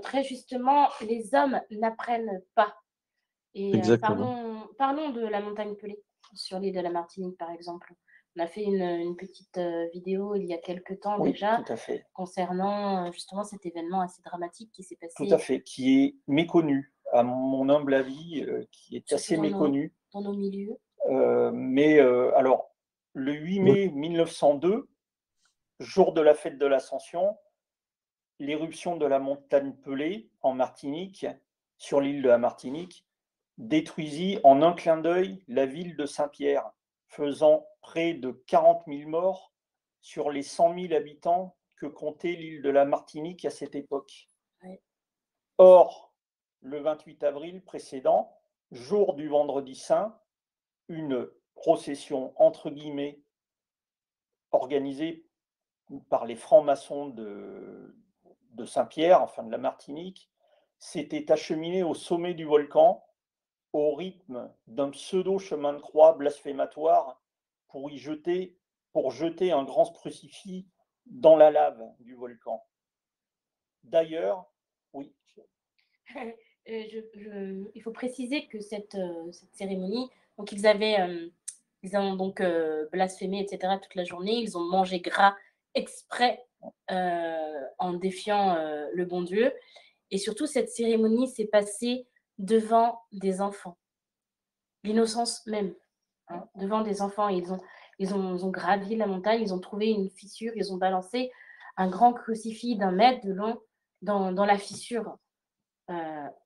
très justement, les hommes n'apprennent pas. Et Exactement. parlons de la montagne Pelée, sur l'île de la Martinique, par exemple. On a fait une petite, vidéo il y a quelque temps Oui, déjà tout à fait. concernant, justement cet événement assez dramatique qui s'est Tout à passé fait, qui est méconnu, à mon humble avis, qui est surtout assez méconnu. dans nos milieux. Mais alors, le 8 Oui, mai 1902, jour de la fête de l'Ascension, l'éruption de la montagne Pelée en Martinique, sur l'île de la Martinique, détruisit en un clin d'œil la ville de Saint-Pierre, faisant près de 40 000 morts sur les 100 000 habitants que comptait l'île de la Martinique à cette époque. Ouais. Or, le 28 avril précédent, jour du Vendredi Saint, une procession entre guillemets organisée par les francs-maçons de Saint-Pierre, enfin de la Martinique, s'était acheminée au sommet du volcan au rythme d'un pseudo chemin de croix blasphématoire pour jeter un grand crucifix dans la lave du volcan. D'ailleurs, oui. Il faut préciser que cette cérémonie, donc ils ont donc blasphémé, etc. toute la journée. Ils ont mangé gras exprès en défiant le bon Dieu. Et surtout, cette cérémonie s'est passée devant des enfants, l'innocence même, hein, devant des enfants. Ils ont gravi la montagne, ils ont trouvé une fissure, ils ont balancé un grand crucifix d'1 mètre de long dans la fissure.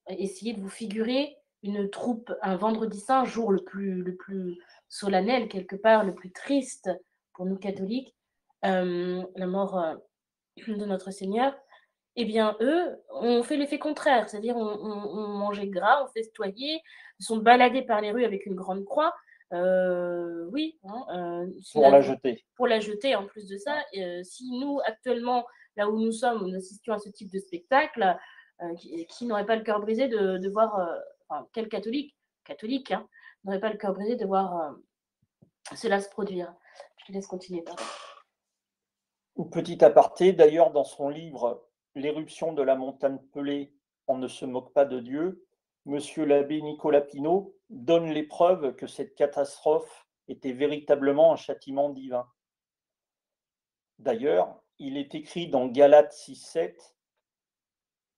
Essayez de vous figurer une troupe un vendredi saint, jour le plus solennel quelque part, le plus triste pour nous catholiques, la mort de notre Seigneur. Eh bien, eux ont fait l'effet contraire, c'est-à-dire ont mangé gras, ont festoyé, se sont baladés par les rues avec une grande croix. Oui, hein, Pour la jeter. pour la jeter en plus de ça. Si nous, actuellement, là où nous sommes, nous assistions à ce type de spectacle, qui n'aurait pas le cœur brisé de voir, enfin, quel catholique, hein, n'aurait pas le cœur brisé de voir cela se produire. Je te laisse continuer, pardon. Petit aparté, d'ailleurs, dans son livre L'éruption de la montagne Pelée, on ne se moque pas de Dieu, Monsieur l'abbé Nicolas Pinault donne les preuves que cette catastrophe était véritablement un châtiment divin. D'ailleurs, il est écrit dans Galates 6,7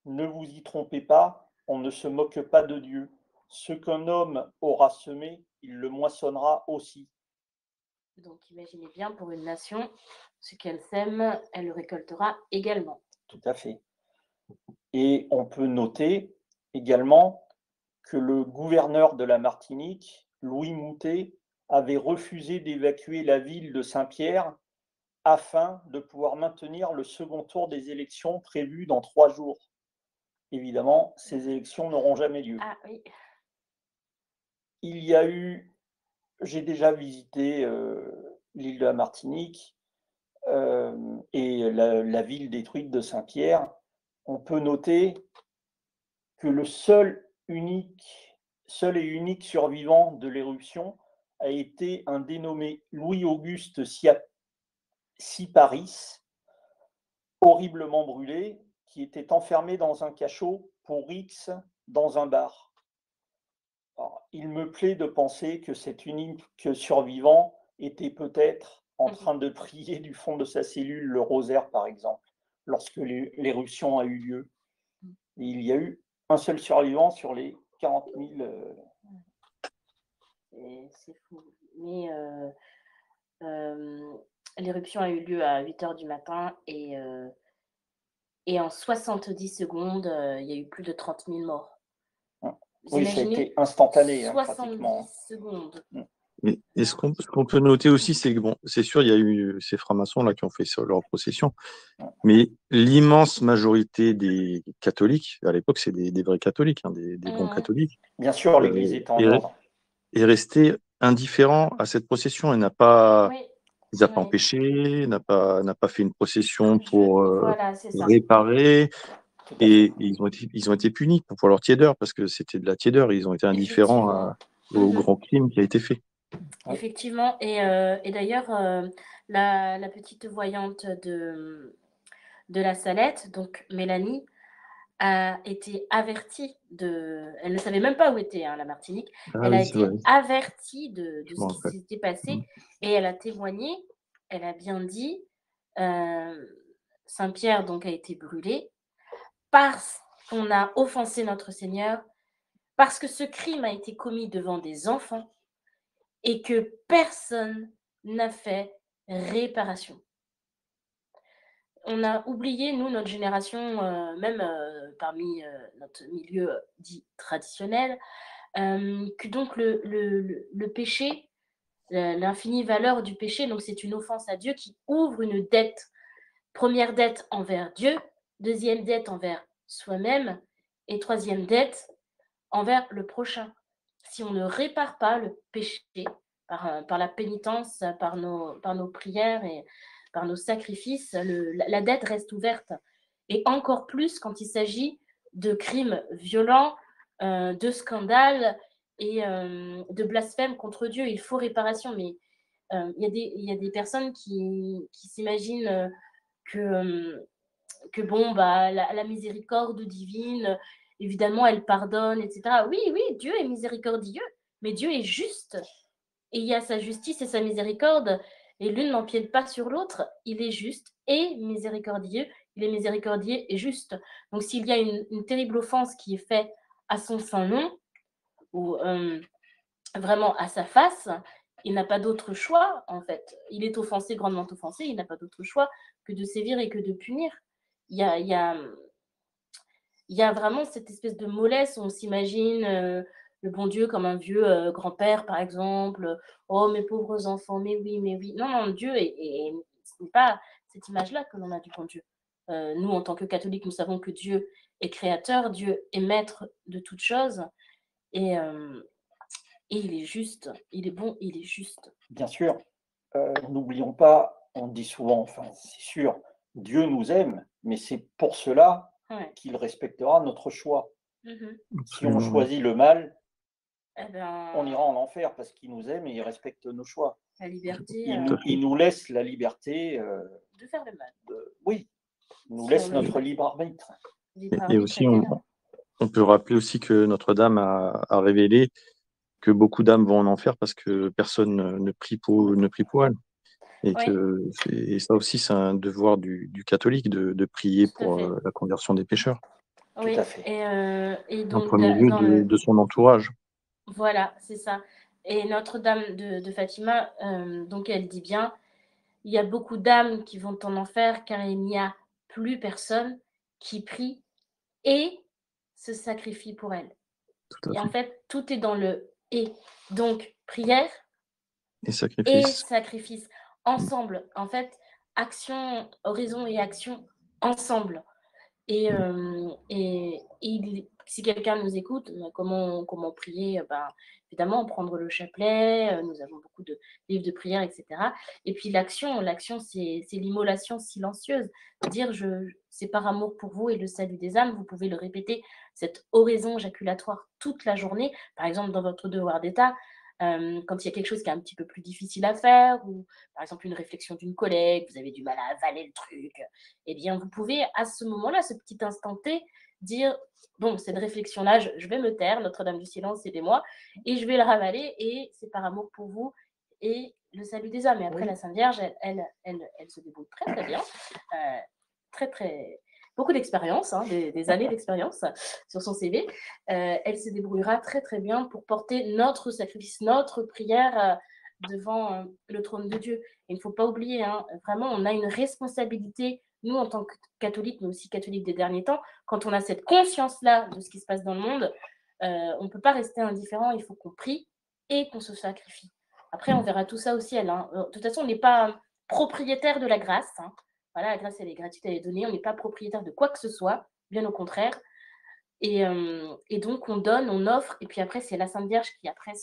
Ne vous y trompez pas, on ne se moque pas de Dieu. Ce qu'un homme aura semé, il le moissonnera aussi. Donc imaginez bien pour une nation, ce qu'elle sème, elle le récoltera également. Tout à fait. Et on peut noter également que le gouverneur de la Martinique, Louis Moutet, avait refusé d'évacuer la ville de Saint-Pierre afin de pouvoir maintenir le second tour des élections prévues dans 3 jours. Évidemment, ces élections n'auront jamais lieu. Ah oui. Il y a eu, j'ai déjà visité l'île de la Martinique et la ville détruite de Saint-Pierre. On peut noter que le seul et unique survivant de l'éruption a été un dénommé Louis-Auguste Siparis, horriblement brûlé, qui était enfermé dans un cachot pour X dans un bar. Alors, il me plaît de penser que cet unique survivant était peut-être en train de prier du fond de sa cellule le rosaire, par exemple, lorsque l'éruption a eu lieu. Et il y a eu un seul survivant sur les 40 000. C'est fou. Mais l'éruption a eu lieu à 8 heures du matin et en 70 secondes, il y a eu plus de 30 000 morts. Vous Oui, ça a imaginez été instantané, 70 pratiquement. secondes. Et ce qu'on peut noter aussi, c'est que, bon, c'est sûr, il y a eu ces francs-maçons là qui ont fait leur procession, mais l'immense majorité des catholiques, à l'époque, c'est des vrais catholiques, hein, des bons catholiques, Bien sûr, l'Église est en ordre. est resté indifférent à cette procession et n'a pas Oui, empêché, n'a pas fait une procession pour voilà, c'est ça. réparer. Et ils ont été punis pour leur tiédeur, parce que c'était de la tiédeur. Ils ont été indifférents au grand crime qui a été fait. Effectivement. Et d'ailleurs, la petite voyante de la Salette, donc Mélanie, a été avertie elle ne savait même pas où était, hein, la Martinique. Ah Elle a oui, c'est été vrai, avertie de je ce me qui rappelle. s'était passé Mm. et elle a témoigné. Elle a bien dit, Saint-Pierre donc a été brûlé parce qu'on a offensé notre Seigneur, parce que ce crime a été commis devant des enfants et que personne n'a fait réparation. On a oublié, nous, notre génération, même parmi notre milieu dit traditionnel, que donc le péché, l'infinie valeur du péché, donc c'est une offense à Dieu qui ouvre une dette. Première dette envers Dieu, deuxième dette envers soi-même et troisième dette envers le prochain. Si on ne répare pas le péché par la pénitence, par nos prières et par nos sacrifices, la dette reste ouverte. Et encore plus quand il s'agit de crimes violents, de scandales et de blasphème contre Dieu. Il faut réparation, mais il y a des personnes qui s'imaginent que bon, bah, la miséricorde divine, évidemment, elle pardonne, etc. Oui, oui, Dieu est miséricordieux, mais Dieu est juste. Et il y a sa justice et sa miséricorde, et l'une n'empiète pas sur l'autre. Il est juste et miséricordieux. Il est miséricordieux et juste. Donc, s'il y a une terrible offense qui est faite à son saint nom, ou vraiment à sa face, il n'a pas d'autre choix, en fait. Il est offensé, grandement offensé, il n'a pas d'autre choix que de sévir et que de punir. Il y a, il y a, il y a vraiment cette espèce de mollesse où on s'imagine le bon Dieu comme un vieux grand-père, par exemple. Oh, mes pauvres enfants, mais oui, mais oui. Non, non, Dieu, ce n'est pas cette image-là que l'on a du bon Dieu. Nous, en tant que catholiques, nous savons que Dieu est créateur, Dieu est maître de toutes choses, et, euh, et il est juste, il est bon, il est juste. Bien sûr, n'oublions pas, on dit souvent, enfin c'est sûr, Dieu nous aime, mais c'est pour cela Ouais. qu'il respectera notre choix. Mhm. Si on Absolument, ouais. choisit le mal, Eh ben, on ira en enfer parce qu'il nous aime et il respecte nos choix. la liberté Tout à fait. Il nous laisse la liberté, de faire le mal. oui, il nous Si on laisse le notre souhaite. libre arbitre. Libre Et arbitre, aussi, etc. on peut rappeler aussi que Notre-Dame a révélé que beaucoup d'âmes vont en enfer parce que personne ne prie pour elles. Et Oui, et ça aussi, c'est un devoir du catholique de prier tout à pour fait. la conversion des pécheurs, Tout Oui, à fait. et en donc premier lieu dans le de son entourage. voilà, c'est ça. Et Notre-Dame de Fatima, donc elle dit bien: «Il y a beaucoup d'âmes qui vont en enfer car il n'y a plus personne qui prie et se sacrifie pour elles». Tout à Et en fait. fait, tout est dans le «et». Donc prière Et et sacrifice. sacrifice ensemble. En fait, action, oraison et action ensemble. Si quelqu'un nous écoute, comment prier, ben, évidemment, prendre le chapelet, nous avons beaucoup de livres de prière, etc. Et puis l'action c'est l'immolation silencieuse. Dire c'est par amour pour vous et le salut des âmes, vous pouvez le répéter, cette oraison jaculatoire toute la journée, par exemple dans votre devoir d'état, quand il y a quelque chose qui est un petit peu plus difficile à faire, ou par exemple une réflexion d'une collègue, vous avez du mal à avaler le truc, eh bien, vous pouvez à ce moment-là, ce petit instant T, dire bon, cette réflexion-là, je vais me taire, Notre-Dame du Silence, aidez-moi, et je vais le ravaler, et c'est par amour pour vous et le salut des âmes. Et après, Oui. la Sainte Vierge, elle se débrouille très, très bien, très, très. Beaucoup d'expérience, hein, des années d'expérience sur son CV. Elle se débrouillera très, très bien pour porter notre sacrifice, notre prière devant le trône de Dieu. Il ne faut pas oublier, hein, vraiment, on a une responsabilité, nous, en tant que catholiques, mais aussi catholiques des derniers temps, quand on a cette conscience-là de ce qui se passe dans le monde, on ne peut pas rester indifférent, il faut qu'on prie et qu'on se sacrifie. Après, on verra tout ça au ciel. Hein. De toute façon, on n'est pas propriétaire de la grâce. Hein. Voilà, la grâce, elle est gratuite, elle est donnée. On n'est pas propriétaire de quoi que ce soit, bien au contraire. Et donc, on donne, on offre, et puis après, c'est la Sainte Vierge qui, après,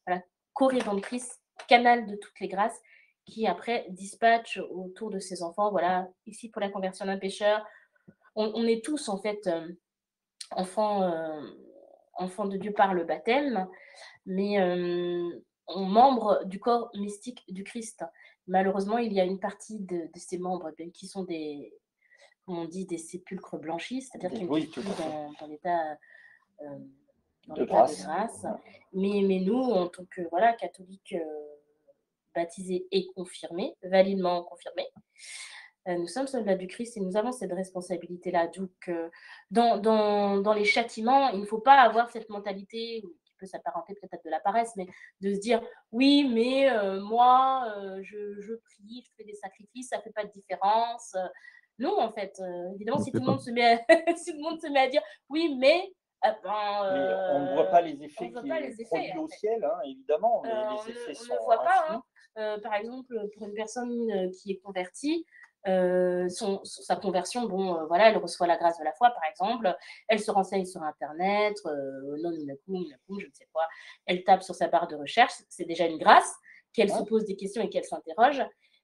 voilà, co-rédemptrice, canal de toutes les grâces, qui, après, dispatche autour de ses enfants, voilà, ici pour la conversion d'un pécheur. On est tous, en fait, enfants, enfants de Dieu par le baptême, mais membres du corps mystique du Christ. Malheureusement, il y a une partie de ces membres qui sont comme on dit, des sépulcres blanchis, c'est-à-dire qu'ils ne Oui, vivent tout plus à fait. dans l'état De grâce. grâce. Mais nous, en tant que voilà, catholiques baptisés et confirmés, validement confirmés, nous sommes soldats du Christ et nous avons cette responsabilité-là. Donc, dans les châtiments, il ne faut pas avoir cette mentalité qui peut s'apparenter peut-être de la paresse, mais de se dire oui, mais moi, je prie, je fais des sacrifices, ça ne fait pas de différence. Non, en fait, évidemment, si tout le monde se met à, si tout le monde se met à dire oui, mais Mais on ne voit pas les on effets ne voit qui pas est les effets. produit En au fait. ciel, hein, évidemment, mais les effets On sont ne voit pas. infinis. Par exemple, pour une personne qui est convertie, sa conversion, bon, voilà, elle reçoit la grâce de la foi, par exemple. Elle se renseigne sur Internet, non, je ne sais quoi. Elle tape sur sa barre de recherche. C'est déjà une grâce qu'elle se Ouais, pose des questions et qu'elle s'interroge.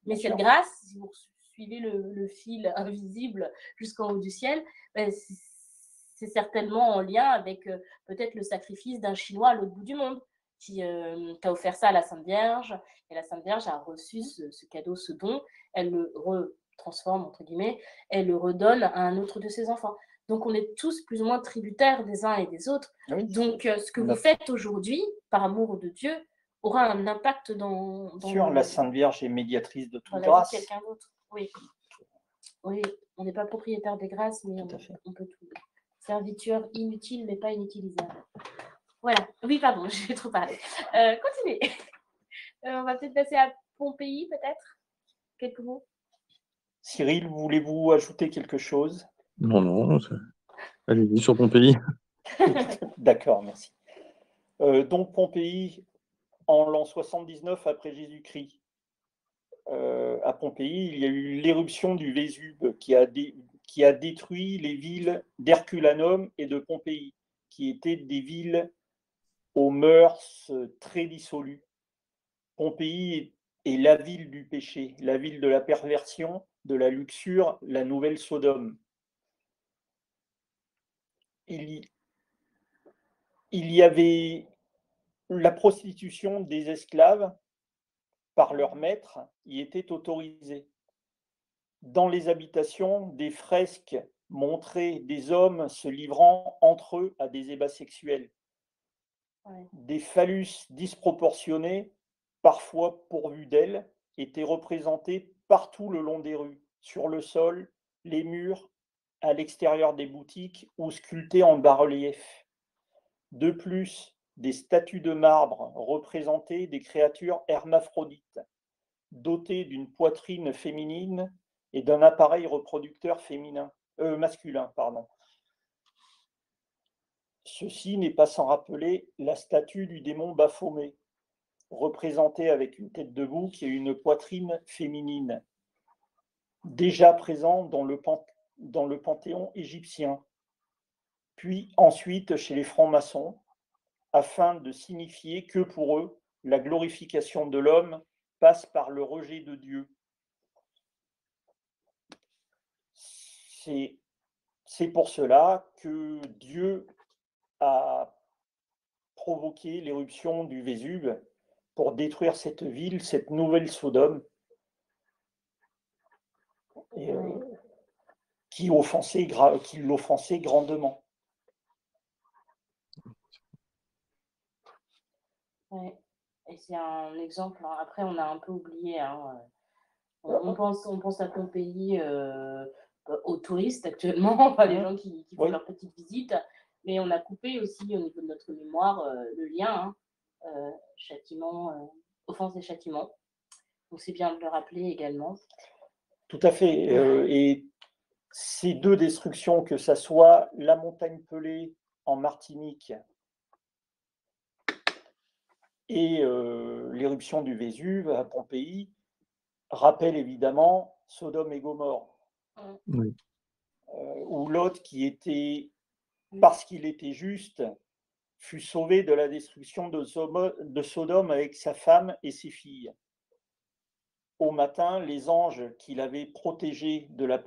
Mais bien cette sûr. grâce, si vous suivez le fil invisible jusqu'en haut du ciel, ben, c'est certainement en lien avec peut-être le sacrifice d'un Chinois à l'autre bout du monde qui a offert ça à la Sainte Vierge. Et la Sainte Vierge a reçu ce cadeau, ce don. Elle le retransforme, entre guillemets, elle le redonne à un autre de ses enfants. Donc, on est tous plus ou moins tributaires des uns et des autres. Oui, Donc, ce que vous notre- faites aujourd'hui, par amour de Dieu, aura un impact dans Sur la Sainte Vierge est médiatrice de toute la vie de grâce. quelqu'un d'autre. Oui. Oui, on n'est pas propriétaire des grâces, mais Tout à fait. on peut tout. Serviture inutile, mais pas inutilisable. Voilà. Oui, pardon, j'ai trop parlé. Continuez. On va peut-être passer à Pompéi, peut-être. Quelques mots. Cyril, voulez-vous ajouter quelque chose? Non, allez-y sur Pompéi. D'accord, merci. Donc Pompéi, en l'an 79 après Jésus-Christ, à Pompéi, il y a eu l'éruption du Vésube qui a détruit les villes d'Herculanum et de Pompéi, qui étaient des villes aux mœurs très dissolues. Pompéi est la ville du péché, la ville de la perversion, de la luxure, la nouvelle Sodome. Il y avait la prostitution des esclaves par leurs maîtres y était autorisée. Dans les habitations, des fresques montraient des hommes se livrant entre eux à des ébats sexuels. Ouais. Des phallus disproportionnés, parfois pourvus d'ailes, étaient représentés partout le long des rues, sur le sol, les murs, à l'extérieur des boutiques ou sculptés en bas-relief. De plus, des statues de marbre représentaient des créatures hermaphrodites, dotées d'une poitrine féminine et d'un appareil reproducteur masculin. Ceci n'est pas sans rappeler la statue du démon Baphomet, représentée avec une tête de bouc et une poitrine féminine, déjà présent dans le panthéon égyptien, puis ensuite chez les francs-maçons, afin de signifier que pour eux, la glorification de l'homme passe par le rejet de Dieu. C'est pour cela que Dieu a provoqué l'éruption du Vésube pour détruire cette ville, cette nouvelle Sodome, qui l'offensait grandement. Ouais. Et c'est un exemple. Après, on a un peu oublié. On pense à Pompéi aux touristes actuellement, les gens qui font leur petite visite. Mais on a coupé aussi au niveau de notre mémoire le lien châtiment, offense et châtiment. Donc c'est bien de le rappeler également. Tout à fait. Et ces deux destructions, que ça soit la montagne Pelée en Martinique et l'éruption du Vésuve à Pompéi, rappellent évidemment Sodome et Gomorrhe. Oui. Où Lot, qui était, parce qu'il était juste, fut sauvé de la destruction de Sodome avec sa femme et ses filles. Au matin, les anges qui l'avaient protégé de la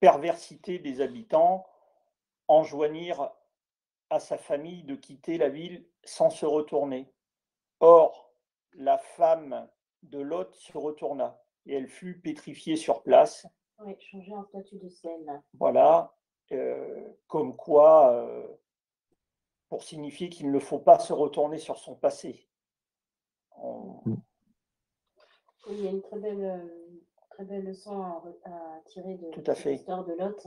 perversité des habitants enjoignirent à sa famille de quitter la ville sans se retourner. Or, la femme de Lot se retourna et elle fut pétrifiée sur place Oui, changer en statut de sel. Voilà, comme quoi, pour signifier qu'il ne faut pas se retourner sur son passé. On- Oui, il y a une très belle leçon à tirer de Tout à cette fait. histoire de Lot.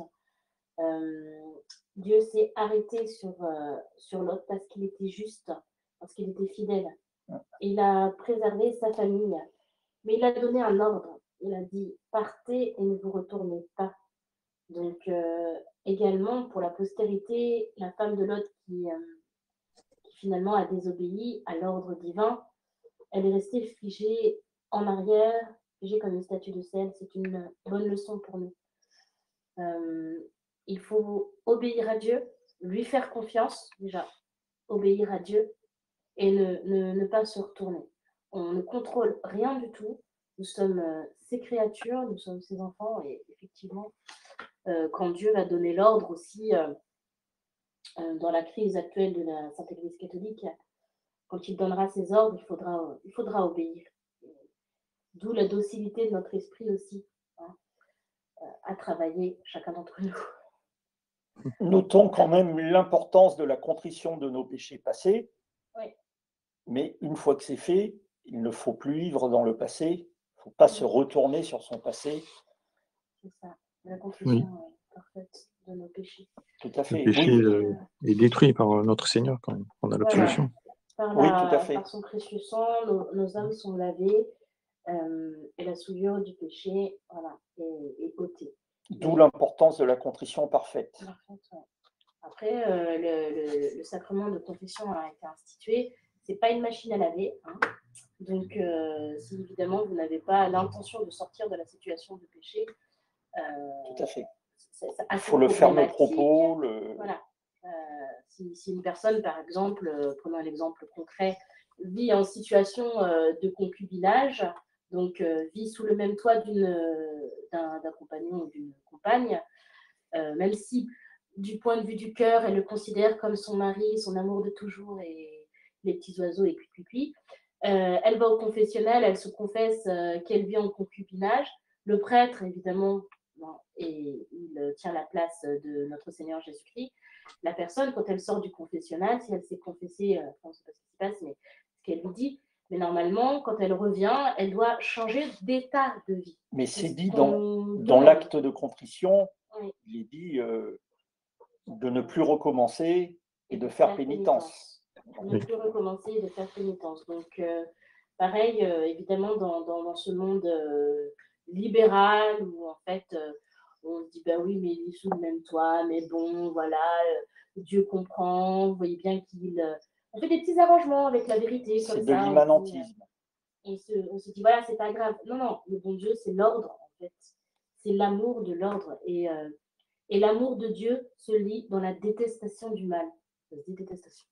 Dieu s'est arrêté sur Lot parce qu'il était juste, parce qu'il était fidèle. Il a préservé sa famille, mais il a donné un ordre. Il a dit partez et ne vous retournez pas. Donc, également pour la postérité, la femme de Lot qui finalement a désobéi à l'ordre divin, elle est restée figée en arrière, figée comme une statue de sel. C'est une bonne leçon pour nous. Il faut obéir à Dieu, lui faire confiance, déjà, obéir à Dieu et ne pas se retourner. On ne contrôle rien du tout. Nous sommes ses créatures, nous sommes ses enfants, et effectivement, quand Dieu va donner l'ordre aussi, dans la crise actuelle de la Sainte Église catholique, quand il donnera ses ordres, il faudra obéir. D'où la docilité de notre esprit aussi, hein, à travailler chacun d'entre nous. Notons quand même l'importance de la contrition de nos péchés passés. Oui. Mais une fois que c'est fait, il ne faut plus vivre dans le passé. Il ne faut pas se retourner sur son passé. C'est ça, la contrition parfaite de nos péchés. Tout à fait. Le péché est détruit par notre Seigneur quand même. On a l'absolution. Voilà. Tout à fait. Par son précieux sang, nos âmes sont lavées et la souillure du péché est ôtée. D'où l'importance de la contrition parfaite. Après, le sacrement de confession a été institué. Ce n'est pas une machine à laver. Hein. Donc, si évidemment vous n'avez pas l'intention de sortir de la situation de péché, tout à fait. Il faut le ferme propos. Voilà. Si une personne, par exemple, prenons un exemple concret, vit en situation de concubinage, donc vit sous le même toit d'un compagnon ou d'une compagne, même si du point de vue du cœur, elle le considère comme son mari, son amour de toujours et les petits oiseaux et cuicui, elle va au confessionnal, elle se confesse qu'elle vit en concubinage. Le prêtre, évidemment, et il tient la place de notre Seigneur Jésus-Christ. La personne, quand elle sort du confessionnal, si elle s'est confessée, on ne sait pas ce qui se passe, mais ce qu'elle lui dit, mais normalement, quand elle revient, elle doit changer d'état de vie. Mais c'est dit dans l'acte de contrition, oui. Il est dit de ne plus recommencer et de faire pénitence. Ne plus recommencer et de faire pénitence. Donc, pareil, évidemment, dans ce monde libéral où, en fait, on se dit, bah oui, mais il est sous le même toit, mais bon, voilà, Dieu comprend, vous voyez bien on fait des petits arrangements avec la vérité. C'est de l'immanentisme. On se dit, voilà, c'est pas grave. Non, non, le bon Dieu, c'est l'ordre, en fait. C'est l'amour de l'ordre. Et l'amour de Dieu se lit dans la détestation du mal. Ça se dit détestation.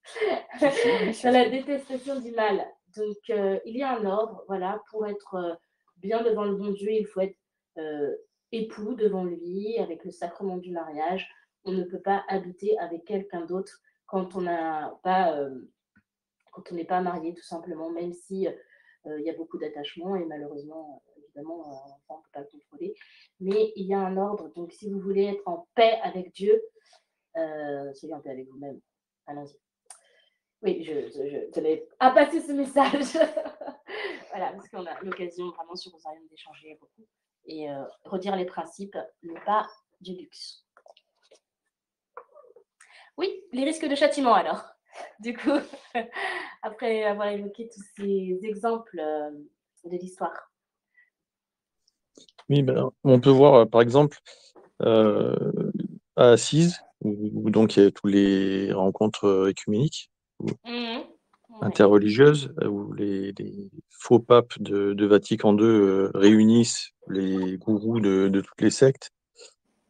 Dans la détestation du mal. Donc, il y a un ordre, voilà, pour être bien devant le bon Dieu, il faut être époux devant lui, avec le sacrement du mariage. On ne peut pas habiter avec quelqu'un d'autre quand on n'est pas marié, tout simplement, même si il y a beaucoup d'attachement et malheureusement, évidemment, on ne peut pas le contrôler. Mais il y a un ordre. Donc, si vous voulez être en paix avec Dieu, soyez en paix avec vous-même. Allons-y. Oui, je tenais à passer ce message. Voilà, parce qu'on a l'occasion vraiment sur Rosarium d'échanger beaucoup. Et redire les principes n'est pas du luxe. Oui, les risques de châtiment alors. Du coup, après avoir évoqué tous ces exemples de l'histoire. Oui, ben, on peut voir par exemple à Assise, où donc il y a tous les rencontres écuméniques, interreligieuses, où les faux papes de Vatican II réunissent les gourous de toutes les sectes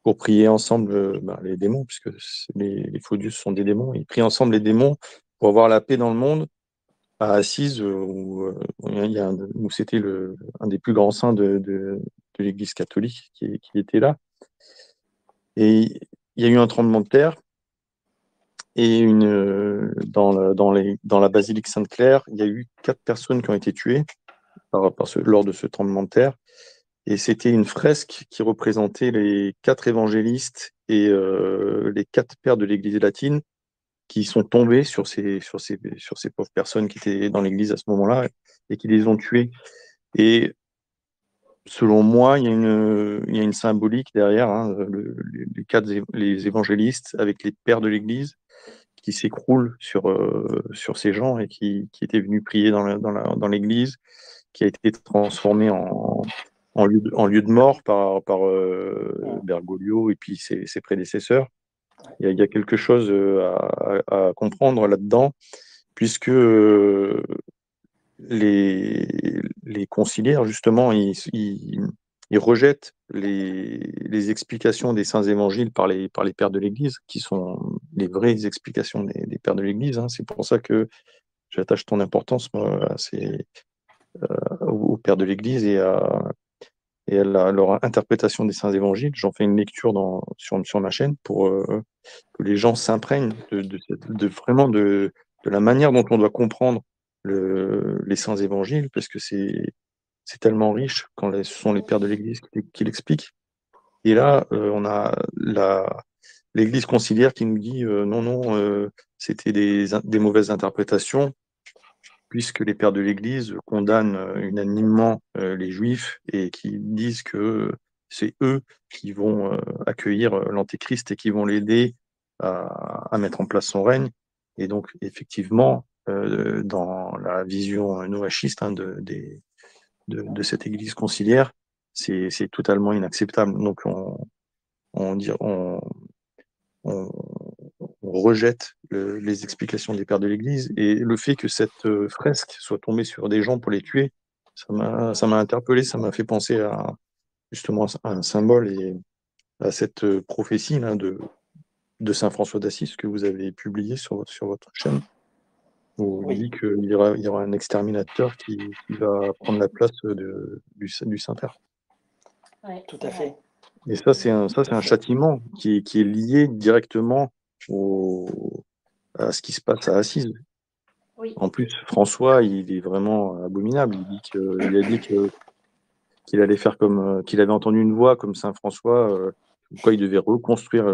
pour prier ensemble les démons, puisque les faux dieux sont des démons. Ils prient ensemble les démons pour avoir la paix dans le monde. À Assise, où c'était un des plus grands saints de l'Église catholique qui était là. Et il y a eu un tremblement de terre, et dans la basilique Sainte-Claire, il y a eu 4 personnes qui ont été tuées lors de ce tremblement de terre. Et c'était une fresque qui représentait les 4 évangélistes et les 4 pères de l'Église latine qui sont tombés sur ces pauvres personnes qui étaient dans l'Église à ce moment-là et qui les ont tués. Et selon moi, il y a une symbolique derrière, hein, les évangélistes avec les pères de l'Église qui s'écroulent sur ces gens et qui étaient venus prier dans l'Église, qui a été transformée en lieu de mort par Bergoglio et puis ses prédécesseurs. Il y a quelque chose à comprendre là-dedans, puisque les conciliaires, justement, ils rejettent les explications des saints évangiles par les pères de l'Église, qui sont les vraies explications des pères de l'Église. Hein. C'est pour ça que j'attache ton importance, moi, aux pères de l'Église et à leur interprétation des saints évangiles. J'en fais une lecture sur ma chaîne pour que les gens s'imprègnent vraiment de la manière dont on doit comprendre les saints évangiles, parce que c'est tellement riche quand ce sont les pères de l'Église qui l'expliquent. Et là, on a l'Église conciliaire qui nous dit non, c'était des mauvaises interprétations, puisque les pères de l'Église condamnent unanimement les Juifs et qui disent que c'est eux qui vont accueillir l'Antéchrist et qui vont l'aider à mettre en place son règne. Et donc, effectivement, dans la vision noachiste, hein, de cette Église conciliaire, c'est totalement inacceptable. Donc, on rejette les explications des pères de l'Église, et le fait que cette fresque soit tombée sur des gens pour les tuer, ça m'a interpellé, ça m'a fait penser à justement à un symbole et à cette prophétie là, de saint François d'Assise que vous avez publié sur votre chaîne, où il dit qu'il y aura un exterminateur qui va prendre la place du Saint-Père. Ouais, Tout à fait. Et ça, c'est un châtiment qui est lié directement à ce qui se passe à Assise. Oui. En plus, François, il est vraiment abominable. Il a dit qu'il allait faire qu'il avait entendu une voix comme Saint François, quoi il devait reconstruire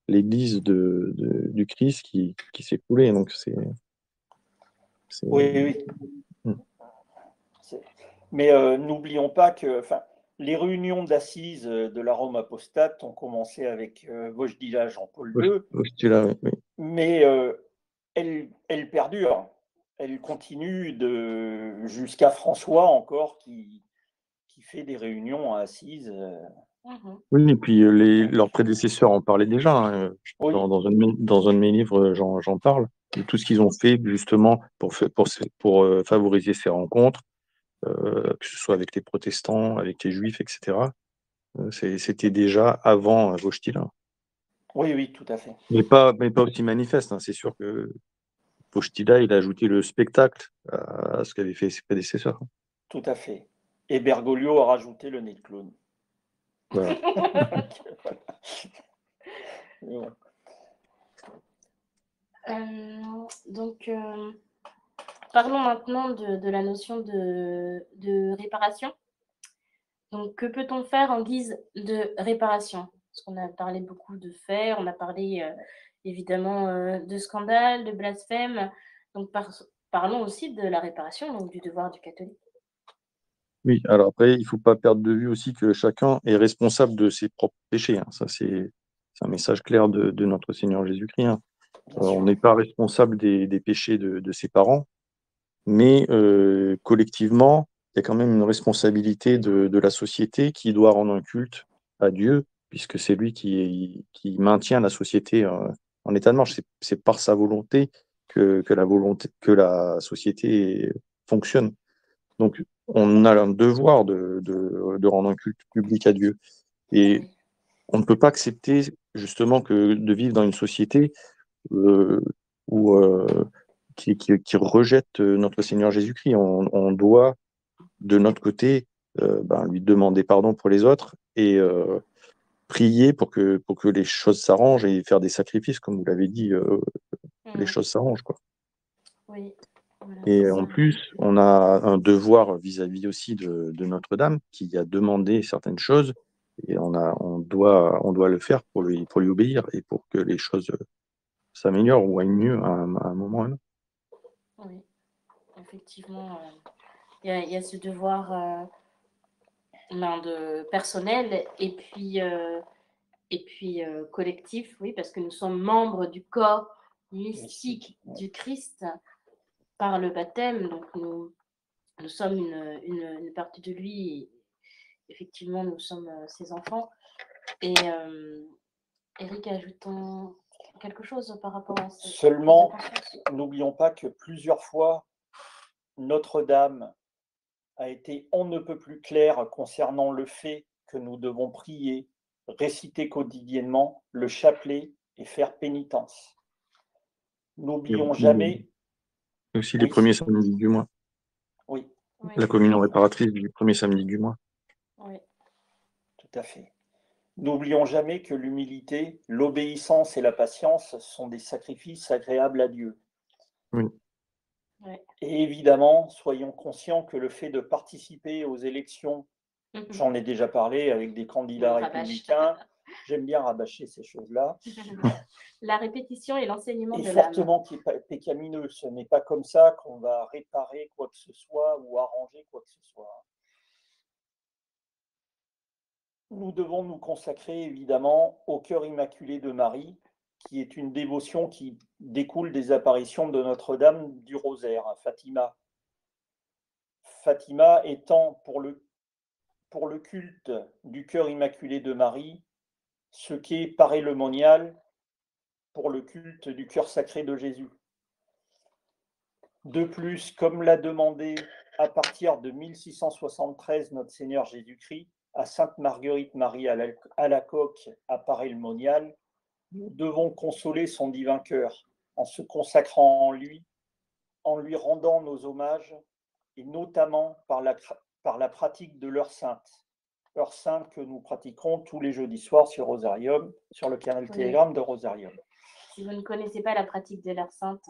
l'église du Christ qui s'écroulait. Donc c'est. Oui. Mm. Mais n'oublions pas que les réunions d'assises de la Rome apostate ont commencé avec Wojtyla Jean-Paul II, Oui. mais elles perdurent. Elles continuent jusqu'à François encore qui fait des réunions à Assise. Oui, et puis leurs prédécesseurs en parlaient déjà. Hein. Oui. Dans un de mes livres, j'en parle de tout ce qu'ils ont fait justement pour favoriser ces rencontres, que ce soit avec les protestants, avec les juifs, etc. C'était déjà avant Wojtyla. Oui, tout à fait. Mais pas aussi manifeste. Hein. C'est sûr que Wojtyla, il a ajouté le spectacle à ce qu'avaient fait ses prédécesseurs. Tout à fait. Et Bergoglio a rajouté le nez de clown. Voilà. Donc, parlons maintenant de la notion de réparation. Donc, que peut-on faire en guise de réparation? Parce qu'on a parlé beaucoup de faits, on a parlé évidemment de scandales, de blasphèmes. Donc, parlons aussi de la réparation, donc du devoir du catholique. Oui, alors après, il ne faut pas perdre de vue aussi que chacun est responsable de ses propres péchés. Hein. Ça, c'est un message clair de notre Seigneur Jésus-Christ. Hein. On n'est pas responsable des péchés de ses parents, mais collectivement, il y a quand même une responsabilité de la société qui doit rendre un culte à Dieu, puisque c'est lui qui maintient la société en état de marche. C'est par sa volonté que la société fonctionne. Donc, on a un devoir de rendre un culte public à Dieu. Et on ne peut pas accepter justement de vivre dans une société qui rejette notre Seigneur Jésus-Christ. On doit, de notre côté, lui demander pardon pour les autres et prier pour que les choses s'arrangent et faire des sacrifices, comme vous l'avez dit, les choses s'arrangent, quoi. Oui. Voilà, Et c'est en ça. plus, on a un devoir vis-à-vis aussi de Notre-Dame qui a demandé certaines choses et on doit le faire pour lui obéir et pour que les choses s'améliorent ou aillent mieux à un moment ou à un autre. Oui, effectivement, il y a ce devoir de personnel et puis collectif, oui, parce que nous sommes membres du corps mystique du Christ par le baptême, donc nous sommes une partie de lui, et effectivement, nous sommes ses enfants. Et Eric, ajoutons quelque chose par rapport à cette Seulement, prise de conscience. n'oublions pas que plusieurs fois, Notre-Dame a été on ne peut plus claire concernant le fait que nous devons prier, réciter quotidiennement le chapelet et faire pénitence. N'oublions jamais, Et aussi les oui, premiers samedis du mois, oui, Oui, la communion réparatrice du premier samedi du mois. oui, tout à fait. N'oublions jamais que l'humilité, l'obéissance et la patience sont des sacrifices agréables à Dieu. Oui. oui. Et évidemment, soyons conscients que le fait de participer aux élections, j'en ai déjà parlé avec des candidats républicains, j'aime bien rabâcher ces choses-là, La répétition et l'enseignement est de l'âme. fortement pécamineux. Ce n'est pas comme ça qu'on va réparer quoi que ce soit ou arranger quoi que ce soit. Nous devons nous consacrer évidemment au cœur immaculé de Marie, qui est une dévotion qui découle des apparitions de Notre-Dame du Rosaire à Fatima. Fatima étant pour le culte du cœur immaculé de Marie ce qu'est Paray-le-Monial pour le culte du cœur sacré de Jésus. De plus, comme l'a demandé à partir de 1673 notre Seigneur Jésus-Christ à Sainte Marguerite Marie Alacoque à Paray-le-Monial, nous devons consoler son divin cœur en se consacrant en lui rendant nos hommages et notamment par la pratique de l'heure sainte. Heure sainte que nous pratiquerons tous les jeudis soirs sur Rosarium, sur le canal Telegram de Rosarium. Si vous ne connaissez pas la pratique de l'heure sainte,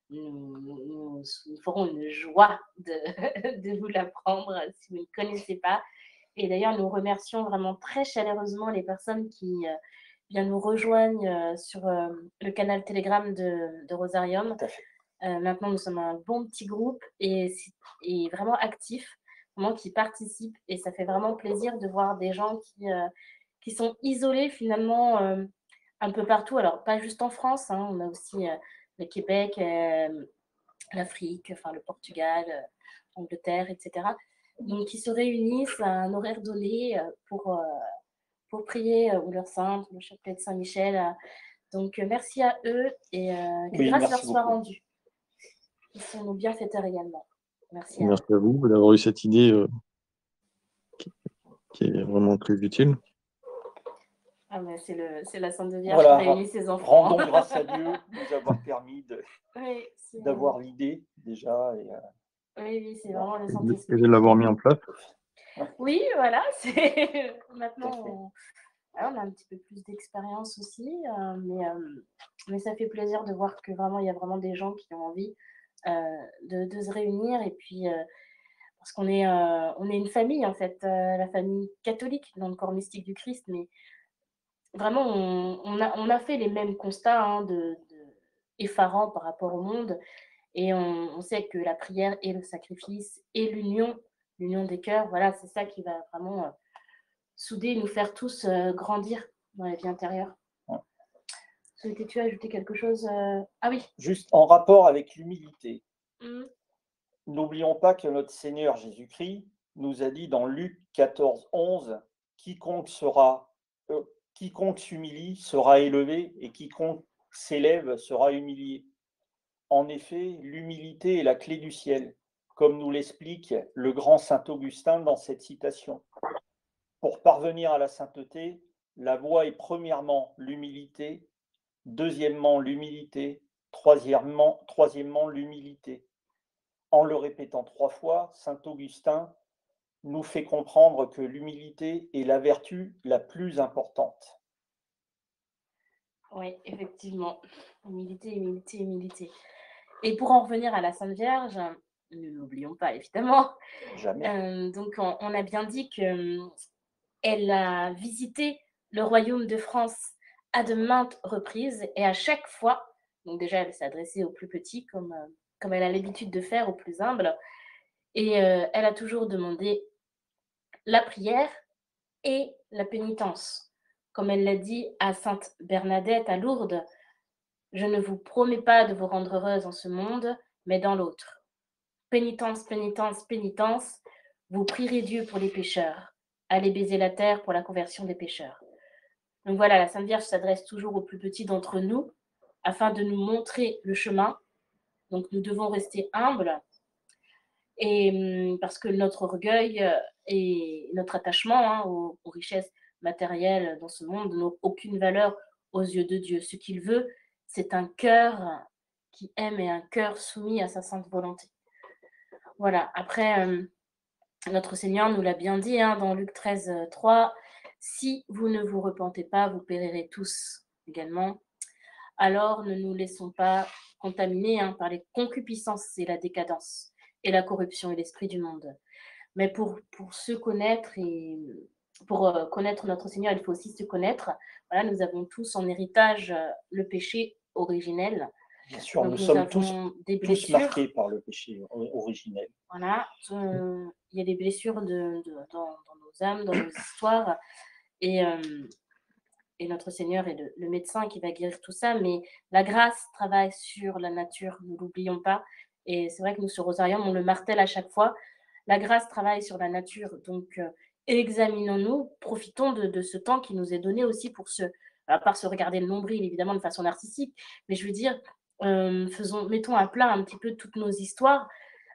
nous ferons une joie de vous l'apprendre si vous ne connaissez pas. Et d'ailleurs, nous remercions vraiment très chaleureusement les personnes qui bien nous rejoignent sur le canal Telegram de Rosarium. Tout à fait. Maintenant, nous sommes un bon petit groupe et vraiment actif, vraiment qui participent. Et ça fait vraiment plaisir de voir des gens qui sont isolés finalement un peu partout. Alors, pas juste en France, hein, on a aussi le Québec, l'Afrique, enfin le Portugal, Angleterre, etc. Donc, qui se réunissent à un horaire donné pour prier ou l'heure sainte, le chapelet de Saint-Michel. Donc, merci à eux et que Oui, grâce leur merci soit beaucoup. rendue. Ils sont nos bienfaiteurs également. Merci à Merci à vous d'avoir eu cette idée qui est vraiment très utile. Ah ben c'est la Sainte Vierge Voilà, qui réunit ses enfants. rendons grâce à Dieu de nous avoir permis Oui, d'avoir l'idée déjà. oui, c'est vraiment le Et Saint-Esprit. de l'avoir mis en place. Oui, voilà, c'est maintenant on a un petit peu plus d'expérience aussi, mais ça fait plaisir de voir que vraiment il y a vraiment des gens qui ont envie de se réunir et puis parce qu'on est une famille en fait, la famille catholique dans le corps mystique du Christ, mais vraiment on a fait les mêmes constats hein, effarants par rapport au monde et on sait que la prière et le sacrifice et l'union des cœurs, voilà, c'est ça qui va vraiment souder, nous faire tous grandir dans la vie intérieure. Ouais. Souhaitais-tu ajouter quelque chose Ah oui. Juste en rapport avec l'humilité. Mmh. N'oublions pas que notre Seigneur Jésus-Christ nous a dit dans Luc 14, 11, quiconque s'humilie sera élevé et quiconque s'élève sera humilié. En effet, l'humilité est la clé du ciel, comme nous l'explique le grand saint Augustin dans cette citation. Pour parvenir à la sainteté, la voie est premièrement l'humilité, deuxièmement l'humilité, troisièmement l'humilité. En le répétant 3 fois, saint Augustin nous fait comprendre que l'humilité est la vertu la plus importante. Oui, effectivement. Humilité, humilité, humilité. Et pour en revenir à la Sainte Vierge, ne l'oublions pas évidemment, Jamais. donc on a bien dit qu'elle a visité le royaume de France à de maintes reprises et à chaque fois, donc déjà elle s'est adressée aux plus petits comme elle a l'habitude de faire, aux plus humbles, et elle a toujours demandé la prière et la pénitence. Comme elle l'a dit à Sainte Bernadette à Lourdes, je ne vous promets pas de vous rendre heureuse en ce monde, mais dans l'autre. Pénitence, pénitence, pénitence, vous prierez Dieu pour les pécheurs. Allez baiser la terre pour la conversion des pécheurs. Donc voilà, la Sainte Vierge s'adresse toujours aux plus petits d'entre nous afin de nous montrer le chemin. Donc nous devons rester humbles et parce que notre orgueil et notre attachement aux richesses matérielles dans ce monde n'ont aucune valeur aux yeux de Dieu. Ce qu'il veut, c'est un cœur qui aime et un cœur soumis à sa sainte volonté. Voilà, après, notre Seigneur nous l'a bien dit dans Luc 13, 3, « Si vous ne vous repentez pas, vous périrez tous également. Alors ne nous laissons pas contaminer par les concupiscences et la décadence et la corruption et l'esprit du monde. » Mais pour se connaître et pour connaître notre Seigneur, il faut aussi se connaître. Voilà, nous avons tous en héritage le péché originel. Bien sûr, Donc nous nous sommes tous avons des tous blessures. marqués par le péché originel. Voilà, il y a des blessures dans nos âmes, dans nos histoires. Et notre Seigneur est le médecin qui va guérir tout ça, mais la grâce travaille sur la nature, ne l'oublions pas. Et c'est vrai que nous, sur Rosarium, on le martèle à chaque fois. La grâce travaille sur la nature, donc examinons-nous, profitons de ce temps qui nous est donné aussi pour à part se regarder le nombril, évidemment, de façon narcissique, mais je veux dire, mettons à plat un petit peu toutes nos histoires.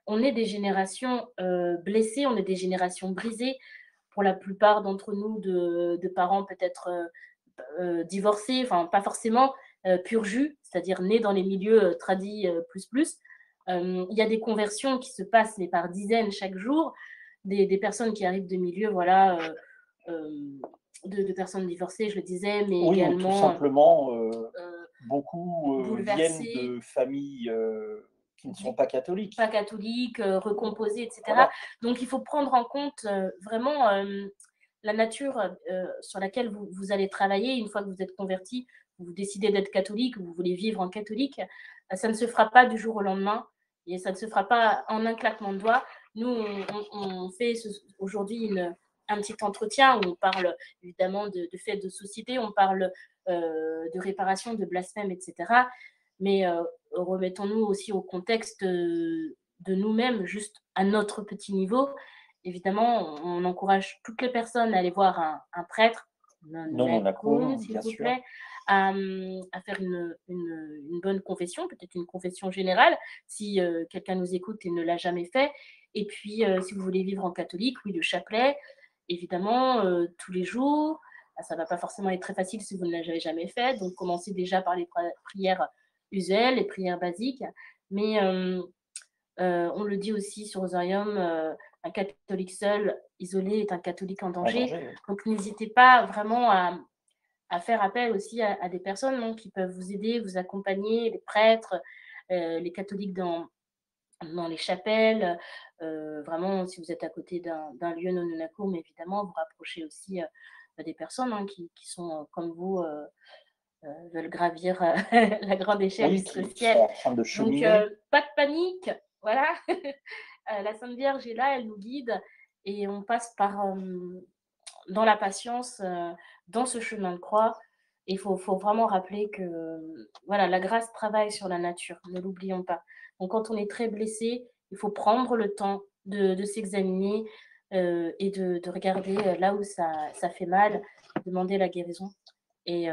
On est des générations blessées, on est des générations brisées, pour la plupart d'entre nous, de parents peut-être divorcés, enfin pas forcément pur jus, c'est-à-dire nés dans les milieux tradis plus. Il y a des conversions qui se passent, mais par dizaines chaque jour, des personnes qui arrivent de milieux, voilà, de personnes divorcées, je le disais, mais Oui, ou tout également simplement, beaucoup viennent bouleversées, de familles qui ne sont du- pas catholiques. pas catholiques, recomposées, etc. Voilà. Donc il faut prendre en compte vraiment la nature sur laquelle vous allez travailler une fois que vous êtes converti, vous décidez d'être catholique, vous voulez vivre en catholique, ça ne se fera pas du jour au lendemain et ça ne se fera pas en un claquement de doigts. Nous, on fait aujourd'hui un petit entretien où on parle évidemment de faits de société, on parle de réparation, de blasphème, etc. Mais remettons-nous aussi au contexte de nous-mêmes, juste à notre petit niveau. Évidemment, on encourage toutes les personnes à aller voir un prêtre, Non, on a cool, s'il bien vous sûr. plaît, à faire une bonne confession, peut-être une confession générale, si quelqu'un nous écoute et ne l'a jamais fait. Et puis, si vous voulez vivre en catholique, oui, le chapelet, évidemment, tous les jours. Ça ne va pas forcément être très facile si vous ne l'avez jamais fait. Donc, commencez déjà par les prières usuelles, les prières basiques. Mais on le dit aussi sur Rosarium, un catholique seul, isolé, est un catholique en danger. En danger, oui. Donc n'hésitez pas vraiment à faire appel aussi à des personnes qui peuvent vous aider, vous accompagner, les prêtres, les catholiques dans les chapelles. Vraiment, si vous êtes à côté d'un lieu non nonacum, évidemment, vous rapprochez aussi des personnes qui sont comme vous, veulent gravir la grande échelle Oui, jusqu'au qui ciel. sont en train de Donc, cheminer. pas de panique, voilà. La Sainte Vierge est là, elle nous guide et on passe dans la patience, dans ce chemin de croix. Il faut vraiment rappeler que voilà, la grâce travaille sur la nature, ne l'oublions pas. Donc, quand on est très blessé, il faut prendre le temps de s'examiner et de regarder là où ça fait mal, demander la guérison et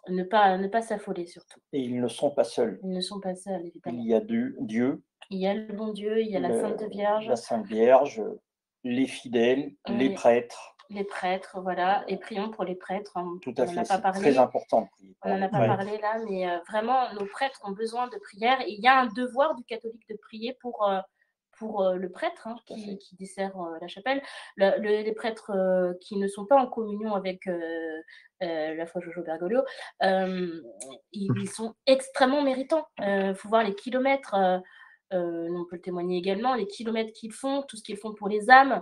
ne pas s'affoler surtout. Et ils ne sont pas seuls. Ils ne sont pas seuls, Il évidemment. y a Dieu, Il y a le bon Dieu, il y a la Sainte Vierge. la Sainte Vierge, les fidèles, les prêtres. Les prêtres, voilà. Et prions pour les prêtres. Tout à On n'en a fait, pas c'est très parlé. important de prier On pour n'en les a pas prêtres. parlé là, mais vraiment, nos prêtres ont besoin de prière. Et il y a un devoir du catholique de prier pour pour le prêtre qui dessert la chapelle. Les prêtres qui ne sont pas en communion avec la foi Jojo Bergoglio, ils sont extrêmement méritants. Il faut voir les kilomètres, on peut le témoigner également, les kilomètres qu'ils font, tout ce qu'ils font pour les âmes.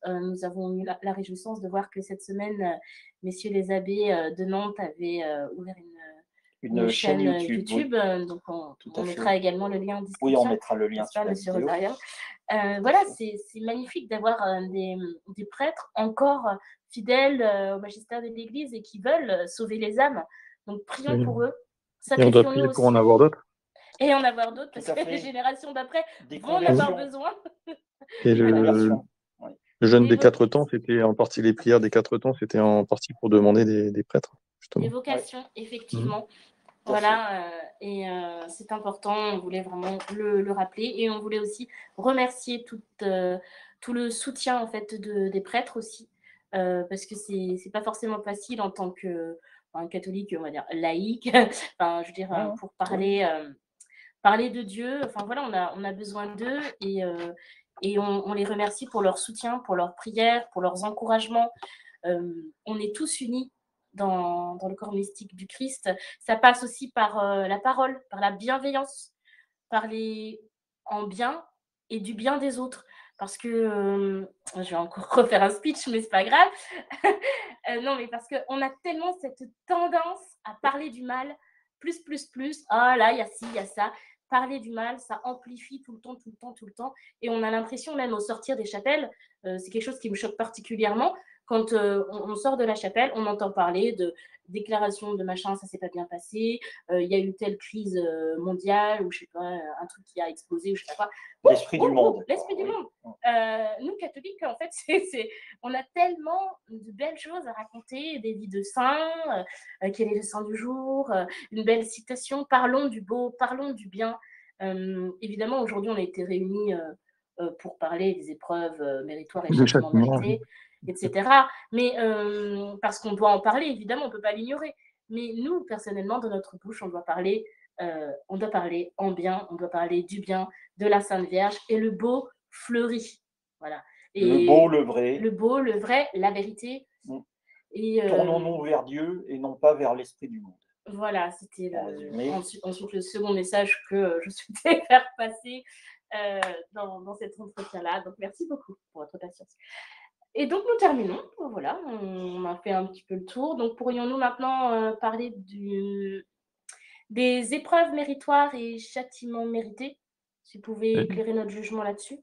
Nous avons eu la réjouissance de voir que cette semaine, messieurs les abbés de Nantes avaient ouvert une chaîne YouTube. Oui. Donc, on mettra également le lien en description. Oui, on mettra le lien sur la vidéo. Voilà, c'est magnifique d'avoir des prêtres encore fidèles au magistère de l'Église et qui veulent sauver les âmes. Donc, prions pour eux. Et on doit prier pour en avoir d'autres. Et en avoir d'autres, parce que les générations d'après vont en avoir besoin. Et le jeûne des 4 temps, c'était en partie les prières des 4 temps, c'était en partie pour demander des prêtres, justement. Des vocations, effectivement. Voilà, et c'est important, on voulait vraiment le rappeler, et on voulait aussi remercier tout le soutien en fait des prêtres aussi, parce que c'est pas forcément facile en tant que catholique, on va dire laïque, enfin je veux dire pour parler de Dieu, enfin voilà, on a besoin d'eux, et on les remercie pour leur soutien, pour leurs prières, pour leurs encouragements. On est tous unis dans le corps mystique du Christ. Ça passe aussi par la parole, par la bienveillance, parler en bien et du bien des autres. Parce que, je vais encore refaire un speech, mais c'est pas grave. Non, mais parce qu'on a tellement cette tendance à parler du mal, plus. Ah là, il y a ci, il y a ça. Parler du mal, ça amplifie tout le temps. Et on a l'impression, même au sortir des chapelles, c'est quelque chose qui me choque particulièrement. Quand on sort de la chapelle, on entend parler de déclaration de machin, ça s'est pas bien passé, il y a eu telle crise mondiale, ou je sais pas, un truc qui a explosé, ou je sais pas quoi. L'esprit du monde. L'esprit du monde. Nous, catholiques, en fait, on a tellement de belles choses à raconter, des vies de saints, quel est le saint du jour, une belle citation, parlons du beau, parlons du bien. Évidemment, aujourd'hui, on a été réunis pour parler des épreuves méritoires et châtiments mérités, etc. Mais parce qu'on doit en parler, évidemment, on ne peut pas l'ignorer. Mais nous, personnellement, dans notre bouche, on doit parler en bien, on doit parler du bien, de la Sainte Vierge, et le beau fleurit. Voilà. Et le beau, le vrai. Le beau, le vrai, la vérité. Tournons-nous vers Dieu et non pas vers l'esprit du monde. Voilà, c'était ensuite le second message que je souhaitais faire passer dans cet entretien-là. Donc, merci beaucoup pour votre patience. Et donc, nous terminons. Voilà, on a fait un petit peu le tour. Donc, pourrions-nous maintenant parler des épreuves méritoires et châtiments mérités? Si vous pouvez éclairer notre jugement là-dessus.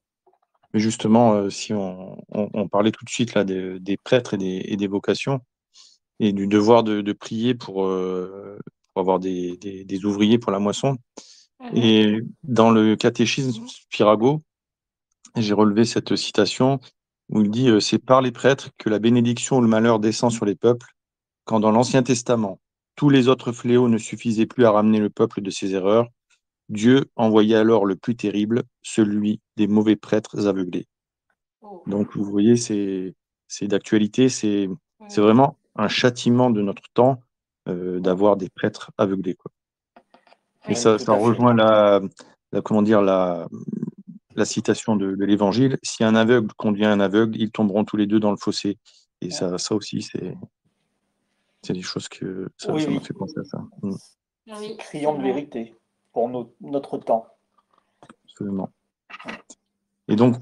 Mais justement, si on parlait tout de suite là, des prêtres et des vocations, et du devoir de prier pour avoir des ouvriers pour la moisson. Et dans le catéchisme Spirago, j'ai relevé cette citation où il dit « C'est par les prêtres que la bénédiction ou le malheur descend sur les peuples, quand dans l'Ancien Testament, tous les autres fléaux ne suffisaient plus à ramener le peuple de ses erreurs. Dieu envoyait alors le plus terrible, celui des mauvais prêtres aveuglés. » Donc, vous voyez, c'est d'actualité, c'est vraiment un châtiment de notre temps d'avoir des prêtres aveuglés, quoi. Et ça rejoint la citation de l'Évangile. Si un aveugle conduit un aveugle, ils tomberont tous les deux dans le fossé. Et ça aussi, c'est des choses que ça m'a fait penser à ça. Oui, criant de vérité pour notre temps. Absolument. Et donc,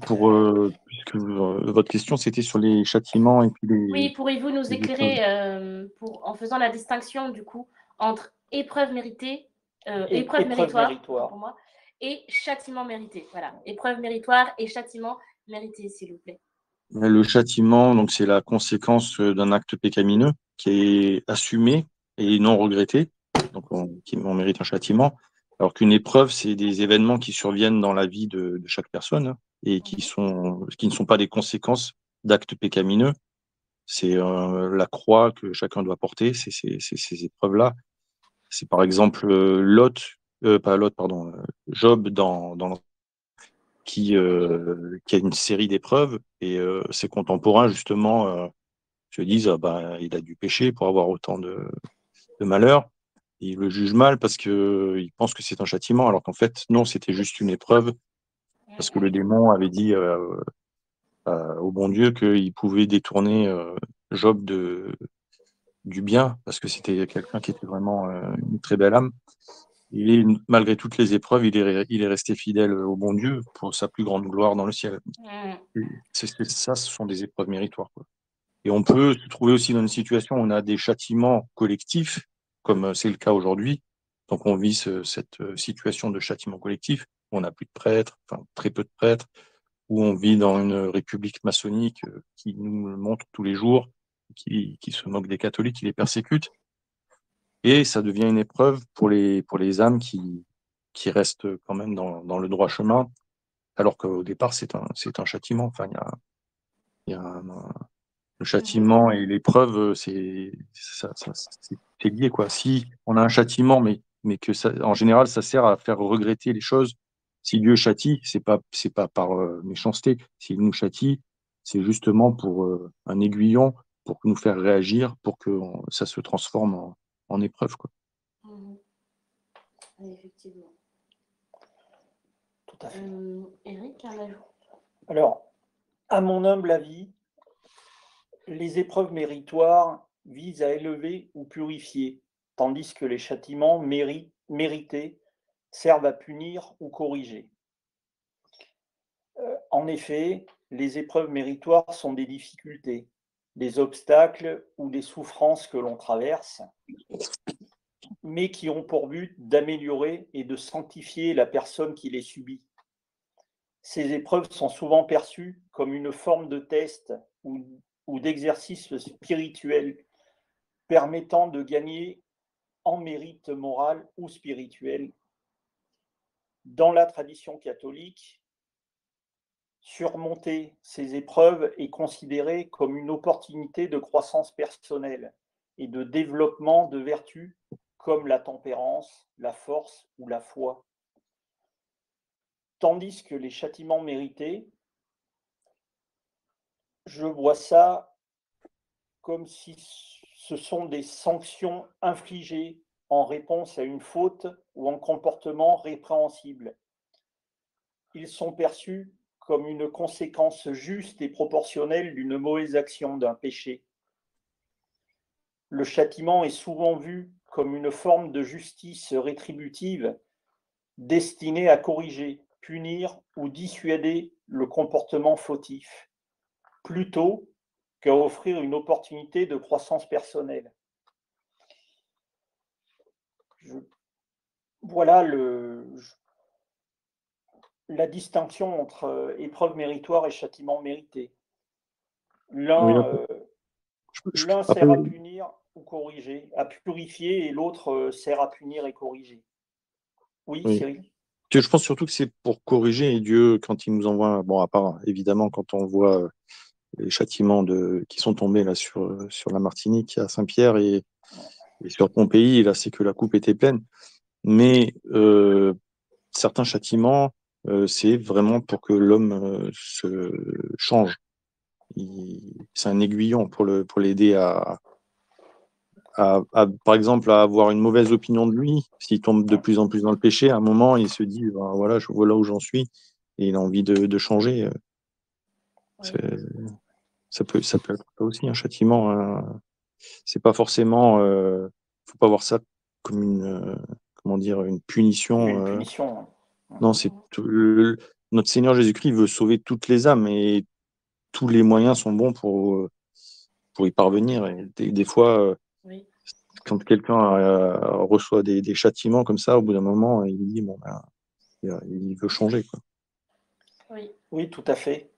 puisque votre question, c'était sur les châtiments et puis les... Oui, pourriez-vous nous éclairer en faisant la distinction, du coup, entre épreuve méritée, épreuve méritoire pour moi, et châtiment mérité. Voilà, épreuve méritoire et châtiment mérité, s'il vous plaît. Le châtiment, donc, c'est la conséquence d'un acte pécamineux qui est assumé et non regretté, donc on mérite un châtiment. Alors qu'une épreuve, c'est des événements qui surviennent dans la vie de chaque personne et qui ne sont pas des conséquences d'actes pécamineux. C'est la croix que chacun doit porter, c'est ces épreuves-là. C'est par exemple Job qui a une série d'épreuves et ses contemporains, justement, se disent il a dû pécher pour avoir autant de malheur. Il le juge mal parce qu'il pense que c'est un châtiment, alors qu'en fait, non, c'était juste une épreuve parce que le démon avait dit au bon Dieu qu'il pouvait détourner Job du bien, parce que c'était quelqu'un qui était vraiment une très belle âme. Et malgré toutes les épreuves, il est resté fidèle au bon Dieu pour sa plus grande gloire dans le ciel. Ça, ce sont des épreuves méritoires, quoi. Et on peut se trouver aussi dans une situation où on a des châtiments collectifs, comme c'est le cas aujourd'hui. Donc on vit cette situation de châtiment collectif, où on n'a plus de prêtres, enfin très peu de prêtres, où on vit dans une république maçonnique qui nous le montre tous les jours, qui se moque des catholiques, qui les persécute. Et ça devient une épreuve pour les âmes qui restent quand même dans le droit chemin, alors qu'au départ, c'est un châtiment. Enfin, il y a le châtiment et l'épreuve, c'est lié, quoi. Si on a un châtiment, mais que ça, en général, ça sert à faire regretter les choses. Si Dieu châtie, c'est pas par méchanceté. S'il nous châtie, c'est justement pour un aiguillon, pour nous faire réagir, pour que ça se transforme en épreuve, quoi. Effectivement. Tout à fait. Eric, un ajout? Alors, à mon humble avis, les épreuves méritoires visent à élever ou purifier, tandis que les châtiments mérités servent à punir ou corriger. En effet, les épreuves méritoires sont des difficultés, des obstacles ou des souffrances que l'on traverse, mais qui ont pour but d'améliorer et de sanctifier la personne qui les subit. Ces épreuves sont souvent perçues comme une forme de test ou d'exercice spirituel permettant de gagner en mérite moral ou spirituel. Dans la tradition catholique, surmonter ces épreuves est considéré comme une opportunité de croissance personnelle et de développement de vertus comme la tempérance, la force ou la foi. Tandis que les châtiments mérités, je vois ça comme si ce sont des sanctions infligées en réponse à une faute ou un comportement répréhensible. Ils sont perçus comme une conséquence juste et proportionnelle d'une mauvaise action, d'un péché. Le châtiment est souvent vu comme une forme de justice rétributive destinée à corriger, punir ou dissuader le comportement fautif, plutôt qu'à offrir une opportunité de croissance personnelle. Voilà la distinction entre épreuve méritoire et châtiment mérité. L'un sert à punir ou corriger, à purifier, et l'autre sert à punir et corriger. Oui, Cyril? Je pense surtout que c'est pour corriger, et Dieu, quand il nous envoie, bon, à part évidemment quand on voit les châtiments qui sont tombés là sur la Martinique, à Saint-Pierre et sur Pompéi, là c'est que la coupe était pleine. Mais certains châtiments, c'est vraiment pour que l'homme se change. C'est un aiguillon pour l'aider par exemple, à avoir une mauvaise opinion de lui. S'il tombe de plus en plus dans le péché, à un moment, il se dit, ben, voilà, je vois là où j'en suis, et il a envie de changer. Ça peut être ça aussi un châtiment. C'est pas forcément, faut pas voir ça comme comment dire, une punition. Une punition. Non, c'est notre Seigneur Jésus-Christ veut sauver toutes les âmes, et tous les moyens sont bons pour y parvenir. Et des fois, quand quelqu'un reçoit des châtiments comme ça, au bout d'un moment, il dit bon, ben, il veut changer, quoi. Oui, tout à fait.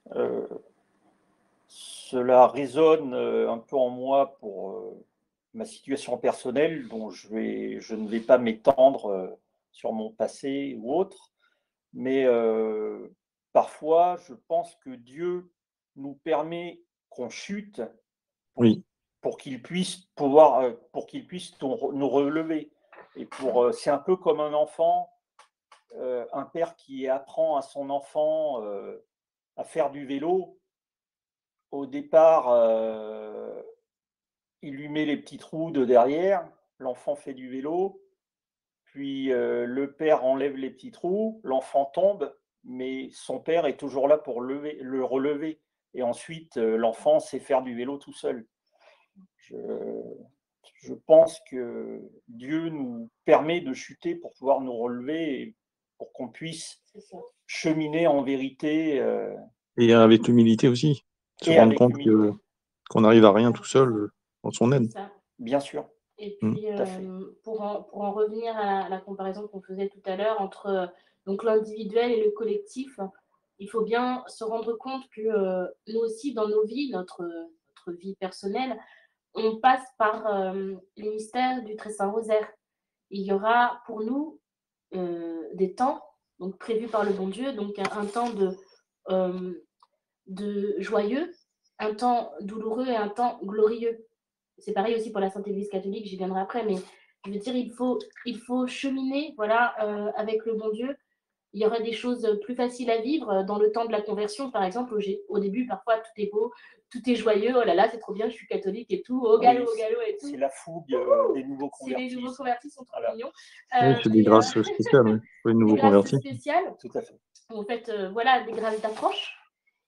Cela résonne un peu en moi pour ma situation personnelle, dont je ne vais pas m'étendre sur mon passé ou autre, mais parfois, je pense que Dieu nous permet qu'on chute pour qu'il puisse nous relever. Et c'est un peu comme un enfant, un père qui apprend à son enfant à faire du vélo. Au départ, il lui met les petits trous de derrière, l'enfant fait du vélo, puis le père enlève les petits trous, l'enfant tombe, mais son père est toujours là pour le relever. Et ensuite, l'enfant sait faire du vélo tout seul. Je pense que Dieu nous permet de chuter pour pouvoir nous relever et pour qu'on puisse cheminer en vérité. Et avec l'humilité aussi. Se Et rendre avec compte l'humilité. qu'on n'arrive à rien tout seul dans son aide. C'est ça. Bien sûr. Et Mm. puis, Tout à fait. pour en revenir à la comparaison qu'on faisait tout à l'heure entre donc l'individuel et le collectif, il faut bien se rendre compte que nous aussi, dans nos vies, notre vie personnelle, on passe par les mystères du Très Saint Rosaire. Il y aura pour nous des temps donc, prévus par le bon Dieu, donc un temps de joyeux, un temps douloureux et un temps glorieux. C'est pareil aussi pour la Sainte Église catholique, j'y viendrai après, mais je veux dire, il faut cheminer voilà, avec le bon Dieu. Il y aura des choses plus faciles à vivre dans le temps de la conversion, par exemple. Au début, parfois, tout est beau, tout est joyeux. Oh là là, c'est trop bien, je suis catholique et tout. Au galop, Oui, au galop et tout. c'est la fougue des nouveaux C'est les convertis. nouveaux convertis sont trop Voilà. mignons. Oui, c'est des grâces spéciales oui, pour les nouveaux des grâces convertis. spéciales. Tout à fait. En fait, voilà, des grâces d'approche.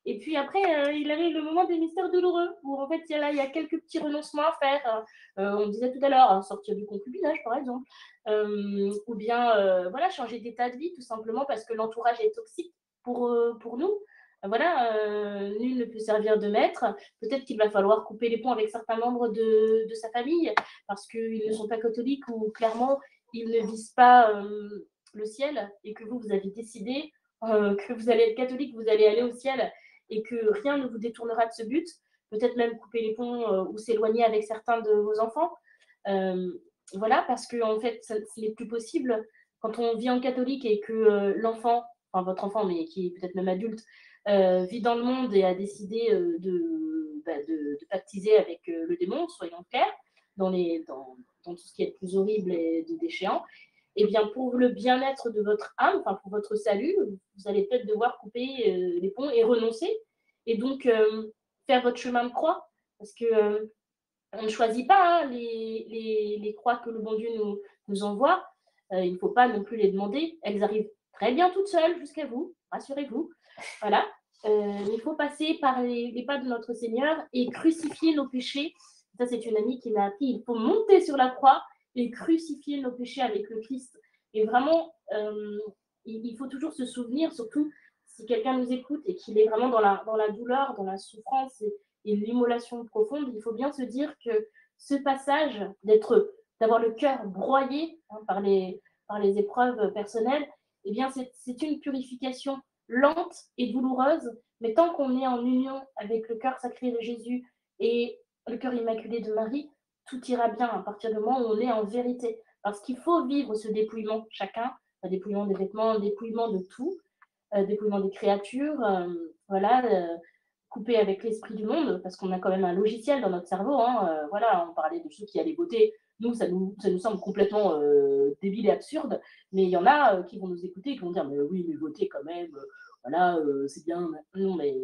Et puis après, il arrive le moment des mystères douloureux, où en fait, il y a quelques petits renoncements à faire. On disait tout à l'heure, sortir du concubinage, par exemple. Ou bien, voilà, changer d'état de vie, tout simplement parce que l'entourage est toxique pour nous. Voilà, nul ne peut servir de maître. Peut-être qu'il va falloir couper les ponts avec certains membres de sa famille, parce qu'ils ne sont pas catholiques ou clairement, ils ne visent pas le ciel, et que vous avez décidé que vous allez être catholique, vous allez aller au ciel, et que rien ne vous détournera de ce but, peut-être même couper les ponts ou s'éloigner avec certains de vos enfants. Voilà, parce que en fait, ce n'est plus possible. Quand on vit en catholique et que l'enfant, enfin votre enfant, mais qui est peut-être même adulte, vit dans le monde et a décidé de pactiser avec le démon, soyons clairs, dans tout ce qui est plus horrible et de déchéant, eh bien, pour le bien-être de votre âme, enfin pour votre salut, vous allez peut-être devoir couper les ponts et renoncer, et donc faire votre chemin de croix, parce que on ne choisit pas hein, les croix que le bon Dieu nous envoie. Il ne faut pas non plus les demander. Elles arrivent très bien toutes seules jusqu'à vous, rassurez-vous. Voilà. Il faut passer par les pas de notre Seigneur et crucifier nos péchés. Ça, c'est une amie qui m'a appris. Il faut monter sur la croix et crucifier nos péchés avec le Christ. Et vraiment, il faut toujours se souvenir, surtout si quelqu'un nous écoute et qu'il est vraiment dans la douleur, dans la souffrance et l'immolation profonde, il faut bien se dire que ce passage d'avoir le cœur broyé hein, par les épreuves personnelles, eh bien, c'est une purification lente et douloureuse, mais tant qu'on est en union avec le cœur sacré de Jésus et le cœur immaculé de Marie, tout ira bien à partir du moment où on est en vérité. Parce qu'il faut vivre ce dépouillement chacun, un dépouillement des vêtements, un dépouillement de tout, dépouillement des créatures, voilà, couper avec l'esprit du monde, parce qu'on a quand même un logiciel dans notre cerveau. Hein, voilà, on parlait de ceux qui allaient voter. Nous, ça nous semble complètement débile et absurde, mais il y en a qui vont nous écouter et qui vont dire mais oui, mais voter quand même, voilà, c'est bien. Non, mais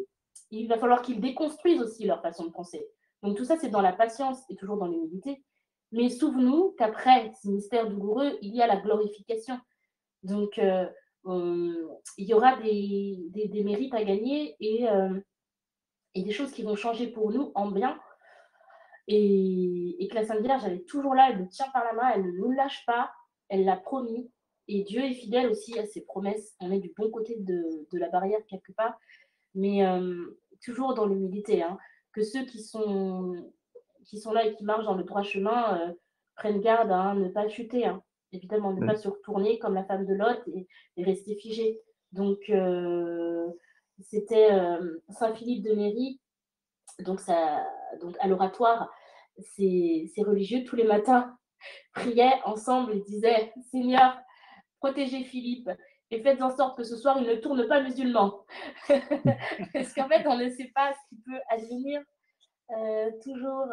il va falloir qu'ils déconstruisent aussi leur façon de penser. Donc tout ça, c'est dans la patience et toujours dans l'humilité. Mais souvenons-nous qu'après ces mystères douloureux, il y a la glorification. Donc, il y aura des mérites à gagner et des choses qui vont changer pour nous en bien. Et que la Sainte Vierge, elle est toujours là, elle nous tient par la main, elle ne nous lâche pas, elle l'a promis. Et Dieu est fidèle aussi à ses promesses. On est du bon côté de la barrière quelque part, mais toujours dans l'humilité. Hein, que ceux qui sont là et qui marchent dans le droit chemin prennent garde à ne pas chuter. Hein. Évidemment, ne pas se retourner comme la femme de Lot et rester figé. Donc, c'était Saint Philippe de Néri, donc à l'oratoire, ces religieux, tous les matins, priaient ensemble et disaient « Seigneur, protégez Philippe et faites en sorte que ce soir, il ne tourne pas musulman. » Parce qu'en fait, on ne sait pas ce qui peut advenir. Toujours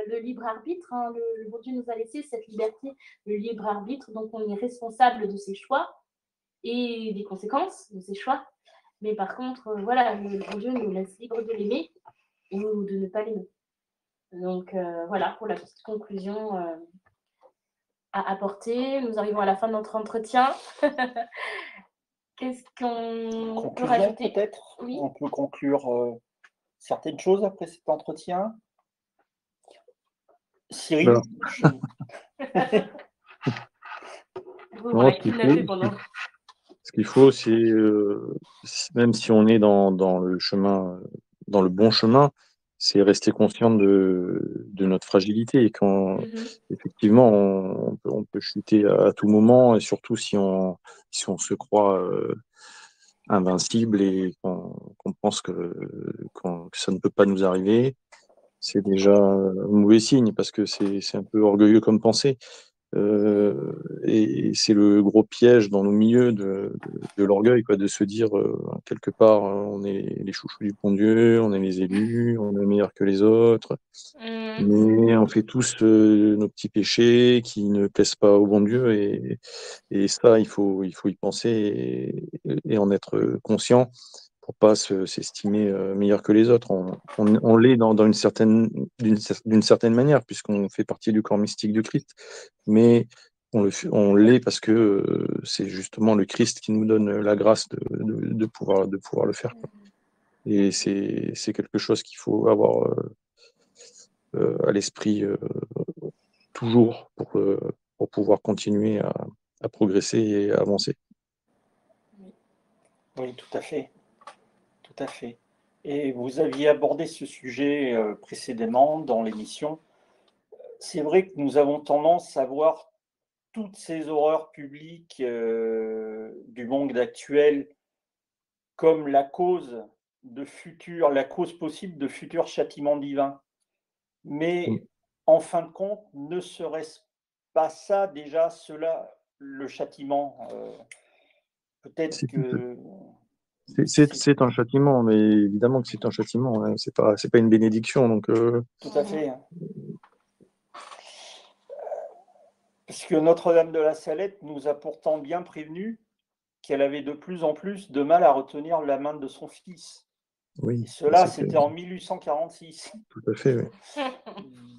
le libre arbitre, hein, le bon Dieu nous a laissé cette liberté, le libre arbitre, donc on est responsable de ses choix et des conséquences de ses choix. Mais par contre, voilà, le bon Dieu nous laisse libre de l'aimer ou de ne pas l'aimer. Donc voilà pour la petite conclusion à apporter. Nous arrivons à la fin de notre entretien. Qu'est-ce qu'on peut Conclusion, rajouter? peut-être? Oui. On peut conclure certaines choses après cet entretien. Cyril, Alors, Vous, non, voilà, qui l'a fait pendant. ce qu'il faut, c'est même si on est dans le chemin, dans le bon chemin, c'est rester conscient de notre fragilité. Et quand effectivement on peut chuter à tout moment, et surtout si on se croit invincible et qu'on pense que ça ne peut pas nous arriver, c'est déjà un mauvais signe parce que c'est un peu orgueilleux comme pensée. Et c'est le gros piège dans nos milieux de l'orgueil, quoi, de se dire quelque part on est les chouchous du bon Dieu, on est les élus, on est meilleurs que les autres, mais on fait tous nos petits péchés qui ne plaisent pas au bon Dieu, et ça il faut y penser et en être conscient pour pas s'estimer meilleur que les autres. On l'est dans d'une certaine manière, puisqu'on fait partie du corps mystique du Christ, mais on l'est parce que c'est justement le Christ qui nous donne la grâce de pouvoir le faire, quoi. Et c'est quelque chose qu'il faut avoir à l'esprit toujours pour pouvoir continuer à progresser et à avancer. Oui, tout à fait. Tout à fait. Et vous aviez abordé ce sujet précédemment dans l'émission. C'est vrai que nous avons tendance à voir toutes ces horreurs publiques du monde actuel comme la cause possible de futurs châtiments divins. Mais en fin de compte, ne serait-ce pas ça déjà, cela, le châtiment peut-être que C'est un châtiment, mais évidemment que c'est un châtiment, hein. C'est pas une bénédiction, donc tout à fait. Parce que Notre-Dame de la Salette nous a pourtant bien prévenu qu'elle avait de plus en plus de mal à retenir la main de son fils. oui, Et cela, c'était en 1846. tout à fait, oui.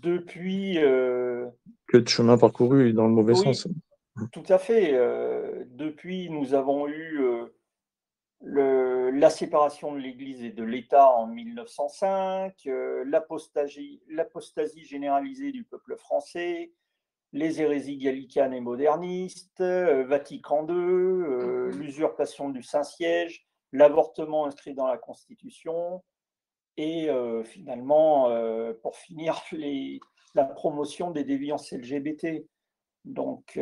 Depuis, Que de chemin parcouru dans le mauvais oui, sens. tout à fait. Depuis, nous avons eu la séparation de l'Église et de l'État en 1905, l'apostasie généralisée du peuple français, les hérésies gallicanes et modernistes, Vatican II, l'usurpation du Saint-Siège, l'avortement inscrit dans la Constitution, et finalement, pour finir, la promotion des déviances LGBT. Donc,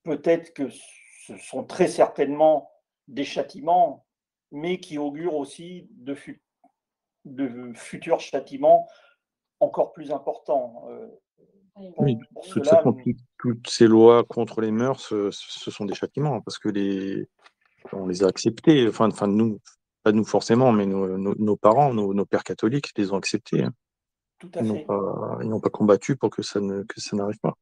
peut-être que ce sont très certainement des châtiments, mais qui augurent aussi de futurs châtiments encore plus importants. Oui, de toute Cela, façon, toutes ces lois contre les mœurs, ce sont des châtiments, parce que on les a acceptés, enfin nous, pas nous forcément, mais nos parents, nos pères catholiques les ont acceptés, hein. tout à Ils fait. n'ont pas combattu pour que ça n'arrive pas.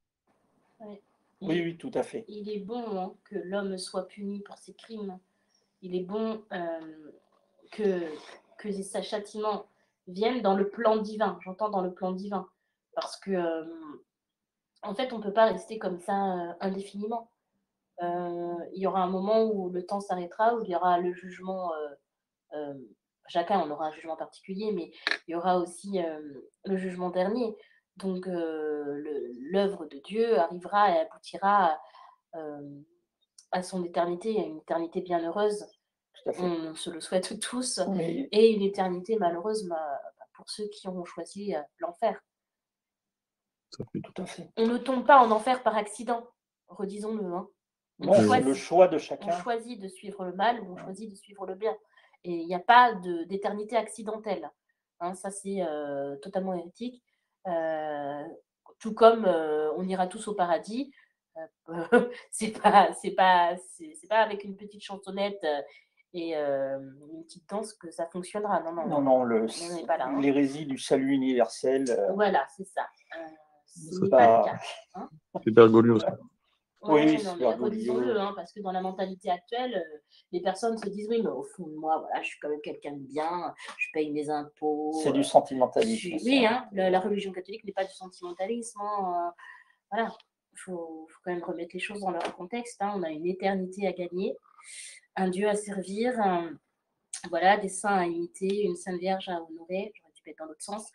Oui, oui, tout à fait. Il est bon, hein, que l'homme soit puni pour ses crimes. Il est bon que ces châtiments viennent dans le plan divin. J'entends dans le plan divin. Parce que, en fait, on ne peut pas rester comme ça indéfiniment. Il y aura un moment où le temps s'arrêtera, où il y aura le jugement. Chacun, on aura un jugement particulier, mais il y aura aussi le jugement dernier. Donc, l'œuvre de Dieu arrivera et aboutira à son éternité, à une éternité bienheureuse. On se le souhaite tous, Mais et une éternité malheureuse pour ceux qui auront choisi l'enfer. tout à fait. On ne tombe pas en enfer par accident, redisons-le, hein. Non, c'est le choix de chacun. On choisit de suivre le mal ou on choisit de suivre le bien. Et il n'y a pas d'éternité accidentelle, hein, ça c'est totalement hérétique. Tout comme on ira tous au paradis, c'est pas avec une petite chansonnette et une petite danse que ça fonctionnera. Non, on n'est pas là, hein. L'hérésie du salut universel. Voilà, c'est ça. Ce n'est pas le cas, hein. C'est Bergoglio, ça. Ouais, non, mais redisons-le, hein, parce que dans la mentalité actuelle, les personnes se disent oui, mais au fond de moi, voilà, je suis quand même quelqu'un de bien, je paye mes impôts. C'est du sentimentalisme. Oui, hein, la religion catholique n'est pas du sentimentalisme, hein, voilà, il faut quand même remettre les choses dans leur contexte, hein, on a une éternité à gagner. un dieu à servir, voilà, des saints à imiter, une Sainte Vierge à honorer. J'aurais dû mettre dans l'autre sens.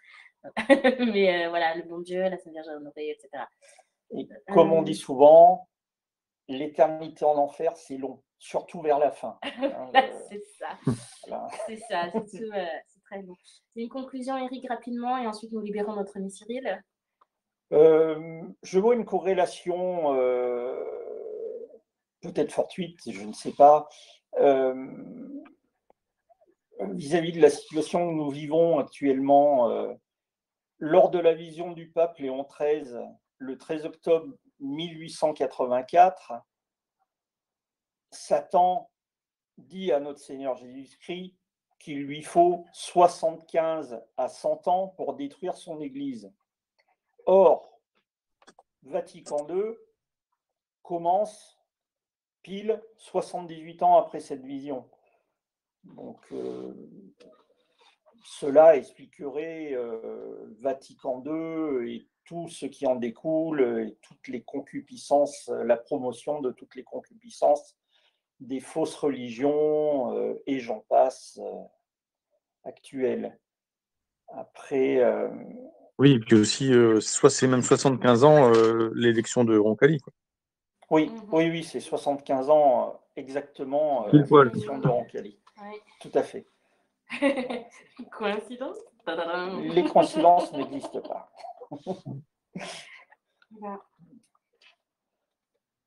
Mais voilà, le bon Dieu, la Sainte Vierge à honorer, etc. Et comme on dit souvent, l'éternité en enfer, c'est long, surtout vers la fin. C'est ça. Voilà. C'est ça, c'est très long. Une conclusion, Eric, rapidement, et ensuite nous libérons notre ami Cyril. Je vois une corrélation peut-être fortuite, je ne sais pas, vis-à-vis de la situation que nous vivons actuellement. Lors de la vision du pape Léon XIII, le 13 octobre 1884, Satan dit à notre Seigneur Jésus-Christ qu'il lui faut 75 à 100 ans pour détruire son Église. Or, Vatican II commence pile 78 ans après cette vision. Donc, cela expliquerait Vatican II et tout ce qui en découle, et toutes les concupiscences, la promotion de toutes les concupiscences, des fausses religions, et j'en passe, actuelles. Après. Oui, et puis aussi, c'est même 75 ans l'élection de Roncalli. Oui, c'est 75 ans exactement l'élection de Roncalli. Oui. Tout à fait. Coïncidence? Les coïncidences n'existent pas.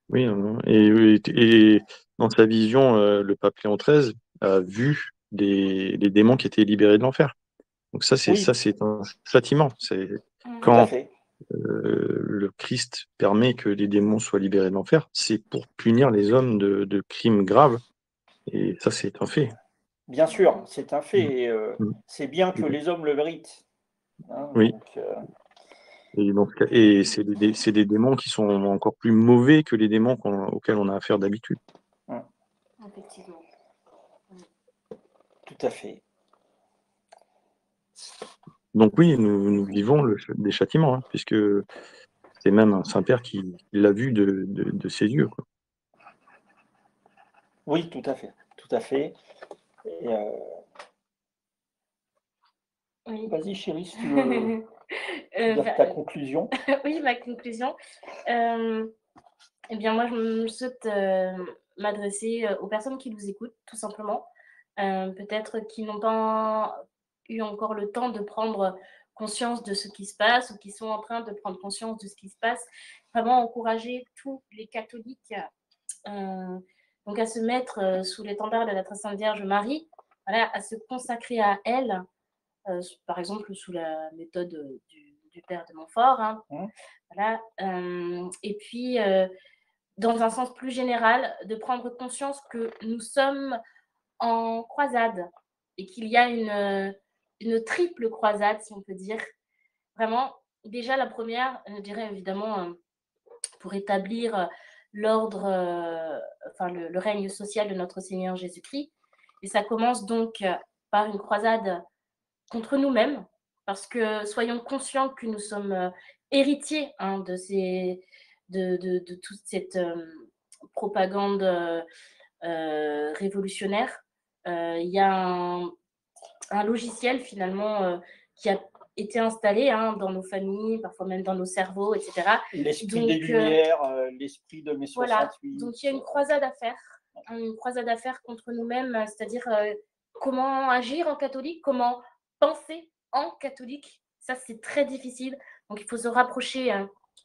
Oui, et dans sa vision, le pape Léon XIII a vu les démons qui étaient libérés de l'enfer. Donc ça, c'est un châtiment. C'est quand le Christ permet que les démons soient libérés de l'enfer, c'est pour punir les hommes de crimes graves. Et ça, c'est un fait. Bien sûr, c'est un fait. Et, c'est bien que les hommes le méritent. Hein, oui. Et c'est des démons qui sont encore plus mauvais que les démons auxquels on a affaire d'habitude. Effectivement. Tout à fait. Donc oui, nous vivons des châtiments, puisque c'est même un Saint-Père qui l'a vu de ses yeux. Quoi. Oui, tout à fait. Tout à fait. Et, oui. Vas-y, chérie, si tu veux dire ta conclusion. Oui, ma conclusion. Eh bien, moi, je souhaite m'adresser aux personnes qui nous écoutent, tout simplement. Peut-être qui n'ont pas eu encore le temps de prendre conscience de ce qui se passe ou qui sont en train de prendre conscience de ce qui se passe. Vraiment encourager tous les catholiques donc à se mettre sous l'étendard de la Très Sainte Vierge Marie, voilà, à se consacrer à elle, par exemple sous la méthode du Père de Montfort. Hein, voilà, et puis, dans un sens plus général, de prendre conscience que nous sommes en croisade et qu'il y a une triple croisade, si on peut dire. Vraiment, déjà la première, je dirais évidemment, pour établir l'ordre, enfin le règne social de notre Seigneur Jésus-Christ. Et ça commence donc par une croisade contre nous-mêmes, parce que soyons conscients que nous sommes héritiers de toute cette propagande révolutionnaire. Il y a un logiciel finalement qui a été installé dans nos familles, parfois même dans nos cerveaux, etc. L'esprit des Lumières, l'esprit de mai 68. Voilà, donc il y a une croisade à faire contre nous-mêmes, c'est-à-dire comment agir en catholique, comment penser en catholique. Ça, c'est très difficile. Donc, il faut se rapprocher,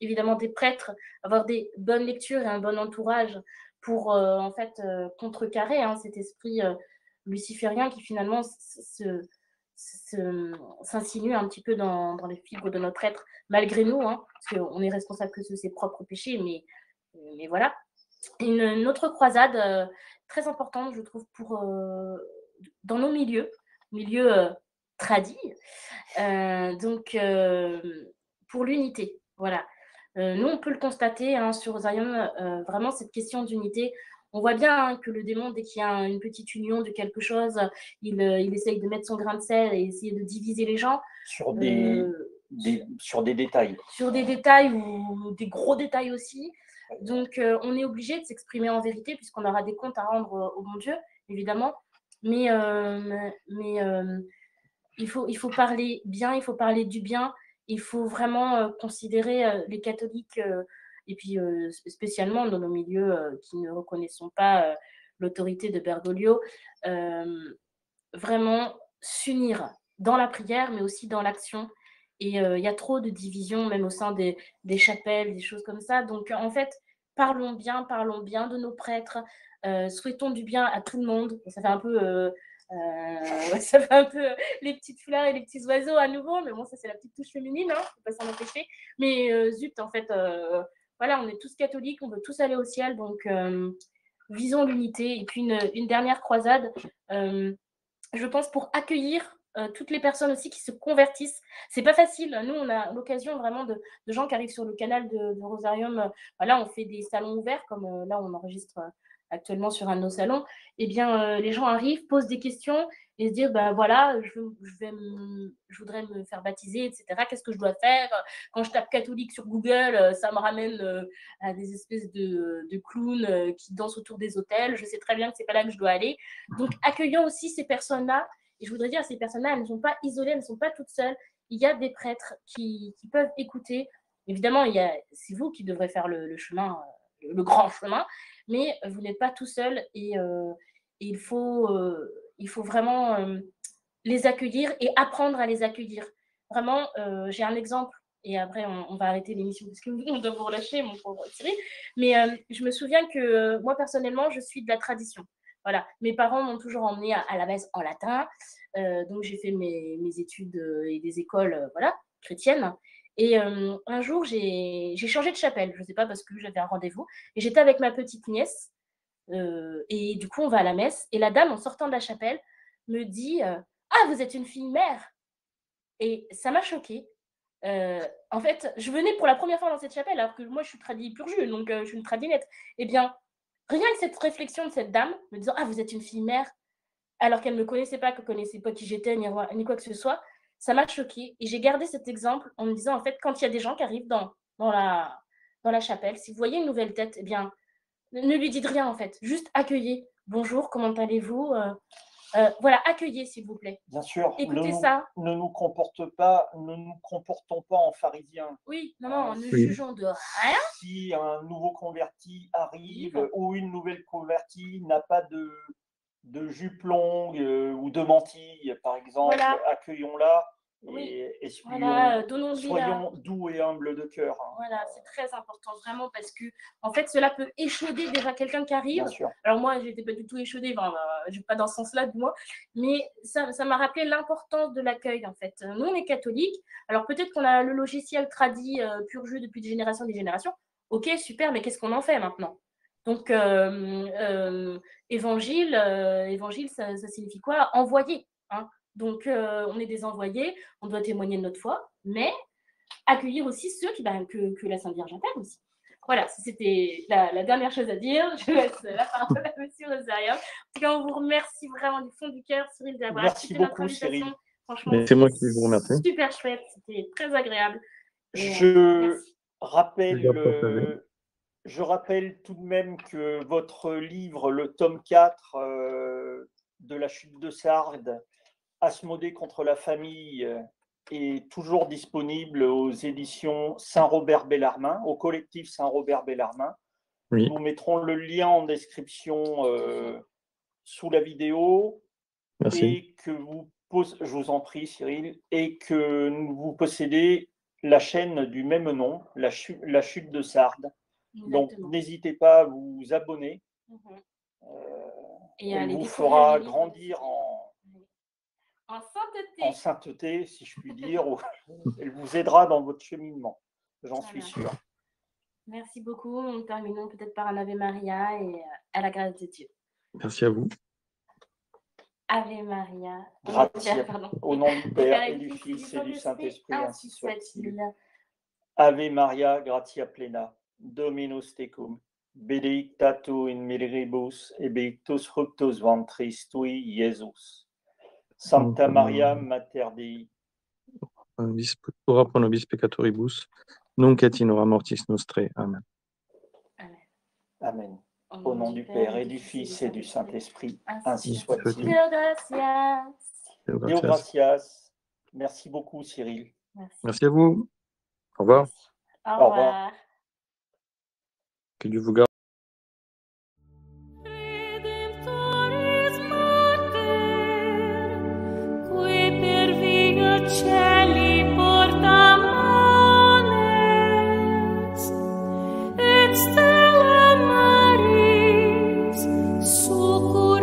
évidemment, des prêtres, avoir des bonnes lectures et un bon entourage pour, en fait, contrecarrer cet esprit luciférien qui, finalement, s'insinue un petit peu dans les fibres de notre être, malgré nous, parce qu'on est responsable que de ses propres péchés, mais voilà. Une autre croisade très importante, je trouve, dans nos milieux tradis, donc pour l'unité, voilà. Nous, on peut le constater sur Zion, vraiment cette question d'unité. On voit bien que le démon, dès qu'il y a une petite union de quelque chose, il essaye de mettre son grain de sel et essayer de diviser les gens. Sur des détails. Sur des détails ou des gros détails aussi. Donc, on est obligé de s'exprimer en vérité puisqu'on aura des comptes à rendre au bon Dieu, évidemment. Mais il faut parler bien, il faut parler du bien. Il faut vraiment considérer les catholiques et puis spécialement dans nos milieux qui ne reconnaissent pas l'autorité de Bergoglio, vraiment s'unir dans la prière, mais aussi dans l'action. Et il y a trop de divisions, même au sein des chapelles, des choses comme ça. Donc, en fait, parlons bien de nos prêtres, souhaitons du bien à tout le monde. Et ça fait un peu les petites fleurs et les petits oiseaux à nouveau, mais bon, ça c'est la petite touche féminine, hein, faut pas s'en empêcher. Mais zut, en fait, voilà, on est tous catholiques, on veut tous aller au ciel, donc visons l'unité. Et puis une dernière croisade, je pense, pour accueillir toutes les personnes aussi qui se convertissent. C'est pas facile. Nous, on a l'occasion vraiment de gens qui arrivent sur le canal de Rosarium. Voilà, on fait des salons ouverts, comme là, on enregistre actuellement sur un de nos salons. Eh bien, les gens arrivent, posent des questions et se disent, ben voilà, je voudrais me faire baptiser, etc. Qu'est-ce que je dois faire? Quand je tape catholique sur Google, ça me ramène à des espèces de clowns qui dansent autour des autels. Je sais très bien que c'est pas là que je dois aller. Donc, accueillons aussi ces personnes-là. Et je voudrais dire, ces personnes-là, elles ne sont pas isolées, elles ne sont pas toutes seules. Il y a des prêtres qui peuvent écouter. Évidemment, c'est vous qui devrez faire le chemin, le grand chemin, mais vous n'êtes pas tout seul et il faut vraiment les accueillir et apprendre à les accueillir. Vraiment, j'ai un exemple, et après on va arrêter l'émission parce qu'on doit vous relâcher, mon pauvre Thierry, mais je me souviens que moi personnellement, je suis de la tradition. Voilà, mes parents m'ont toujours emmenée à la messe en latin, donc j'ai fait mes études et des écoles voilà, chrétiennes. Et un jour, j'ai changé de chapelle, je ne sais pas, parce que j'avais un rendez-vous, et j'étais avec ma petite nièce, et du coup, on va à la messe, et la dame, en sortant de la chapelle, me dit ah, vous êtes une fille mère. Et ça m'a choquée. En fait, je venais pour la première fois dans cette chapelle, alors que moi, je suis tradie pur jus, donc je suis une tradinette. Eh bien, rien que cette réflexion de cette dame, me disant ah, vous êtes une fille mère, alors qu'elle ne me connaissait pas, qu'elle ne connaissait pas qui j'étais, ni quoi que ce soit, ça m'a choquée. Et j'ai gardé cet exemple en me disant, en fait, quand il y a des gens qui arrivent dans la chapelle, si vous voyez une nouvelle tête, eh bien, ne lui dites rien, en fait. Juste accueillez. Bonjour, comment allez-vous voilà, accueillez, s'il vous plaît. Bien sûr, écoutez ça. Ne nous comportons pas en pharisiens. Oui, non, ne jugeons de rien. Si un nouveau converti arrive ou une nouvelle convertie n'a pas de jupe longue ou de mantille, par exemple, voilà. Accueillons-la et soyons doux et humbles de cœur. Hein. Voilà, c'est très important, vraiment, parce que en fait, cela peut échauder déjà quelqu'un qui arrive. Alors moi, je n'étais pas du tout échaudée, enfin, je pas dans ce sens-là, du moins, mais ça m'a rappelé l'importance de l'accueil, en fait. Nous, on est catholiques, alors peut-être qu'on a le logiciel tradit pur jus depuis des générations. Ok, super, mais qu'est-ce qu'on en fait maintenant? Donc, évangile, ça signifie quoi? Envoyer. Hein. Donc, on est des envoyés, on doit témoigner de notre foi, mais accueillir aussi ceux que la Sainte Vierge appelle aussi. Voilà, c'était la dernière chose à dire. Je laisse la parole à Monsieur Rosarium. En tout cas, on vous remercie vraiment du fond du cœur, Cyril, d'avoir accepté notre invitation. Cyril. Franchement, c'est moi qui vous remercie. Super chouette, c'était très agréable. Je rappelle tout de même que votre livre, le tome 4 de la chute de Sardes, Asmodée contre la famille, est toujours disponible aux éditions Saint-Robert Bellarmin, au collectif Saint-Robert Bellarmin. Oui. Nous mettrons le lien en description sous la vidéo. Merci. Et que je vous en prie, Cyril, et que vous possédez la chaîne du même nom, la chute de Sardes. Exactement. Donc, n'hésitez pas à vous abonner. Et elle vous fera grandir en sainteté, si je puis dire. Elle vous aidera dans votre cheminement, j'en suis sûr. Merci beaucoup. Nous terminons peut-être par un Ave Maria et à la grâce de Dieu. Merci à vous. Ave Maria. Au nom du Père et du Fils et du Saint-Esprit, ainsi soit-il. Ave Maria, gratia plena, Dominus tecum, benedicta tu in mulieribus et benedictus fructus ventris tui, Iesus. Santa Maria, Mater Dei. Ora pro nobis peccatoribus, nunc et in hora mortis nostrae. Amen. Amen. Au Au nom du Père et du Fils et du Saint-Esprit, ainsi soit-il. Deo gracias. Deo Deo gracias. gracias. Merci beaucoup, Cyril. Merci. Merci à vous. Au revoir. Au Au revoir. revoir. Que Dieu vous garde. Redemptoris Mater, qui per via celi porta manes, et stella Maris, succur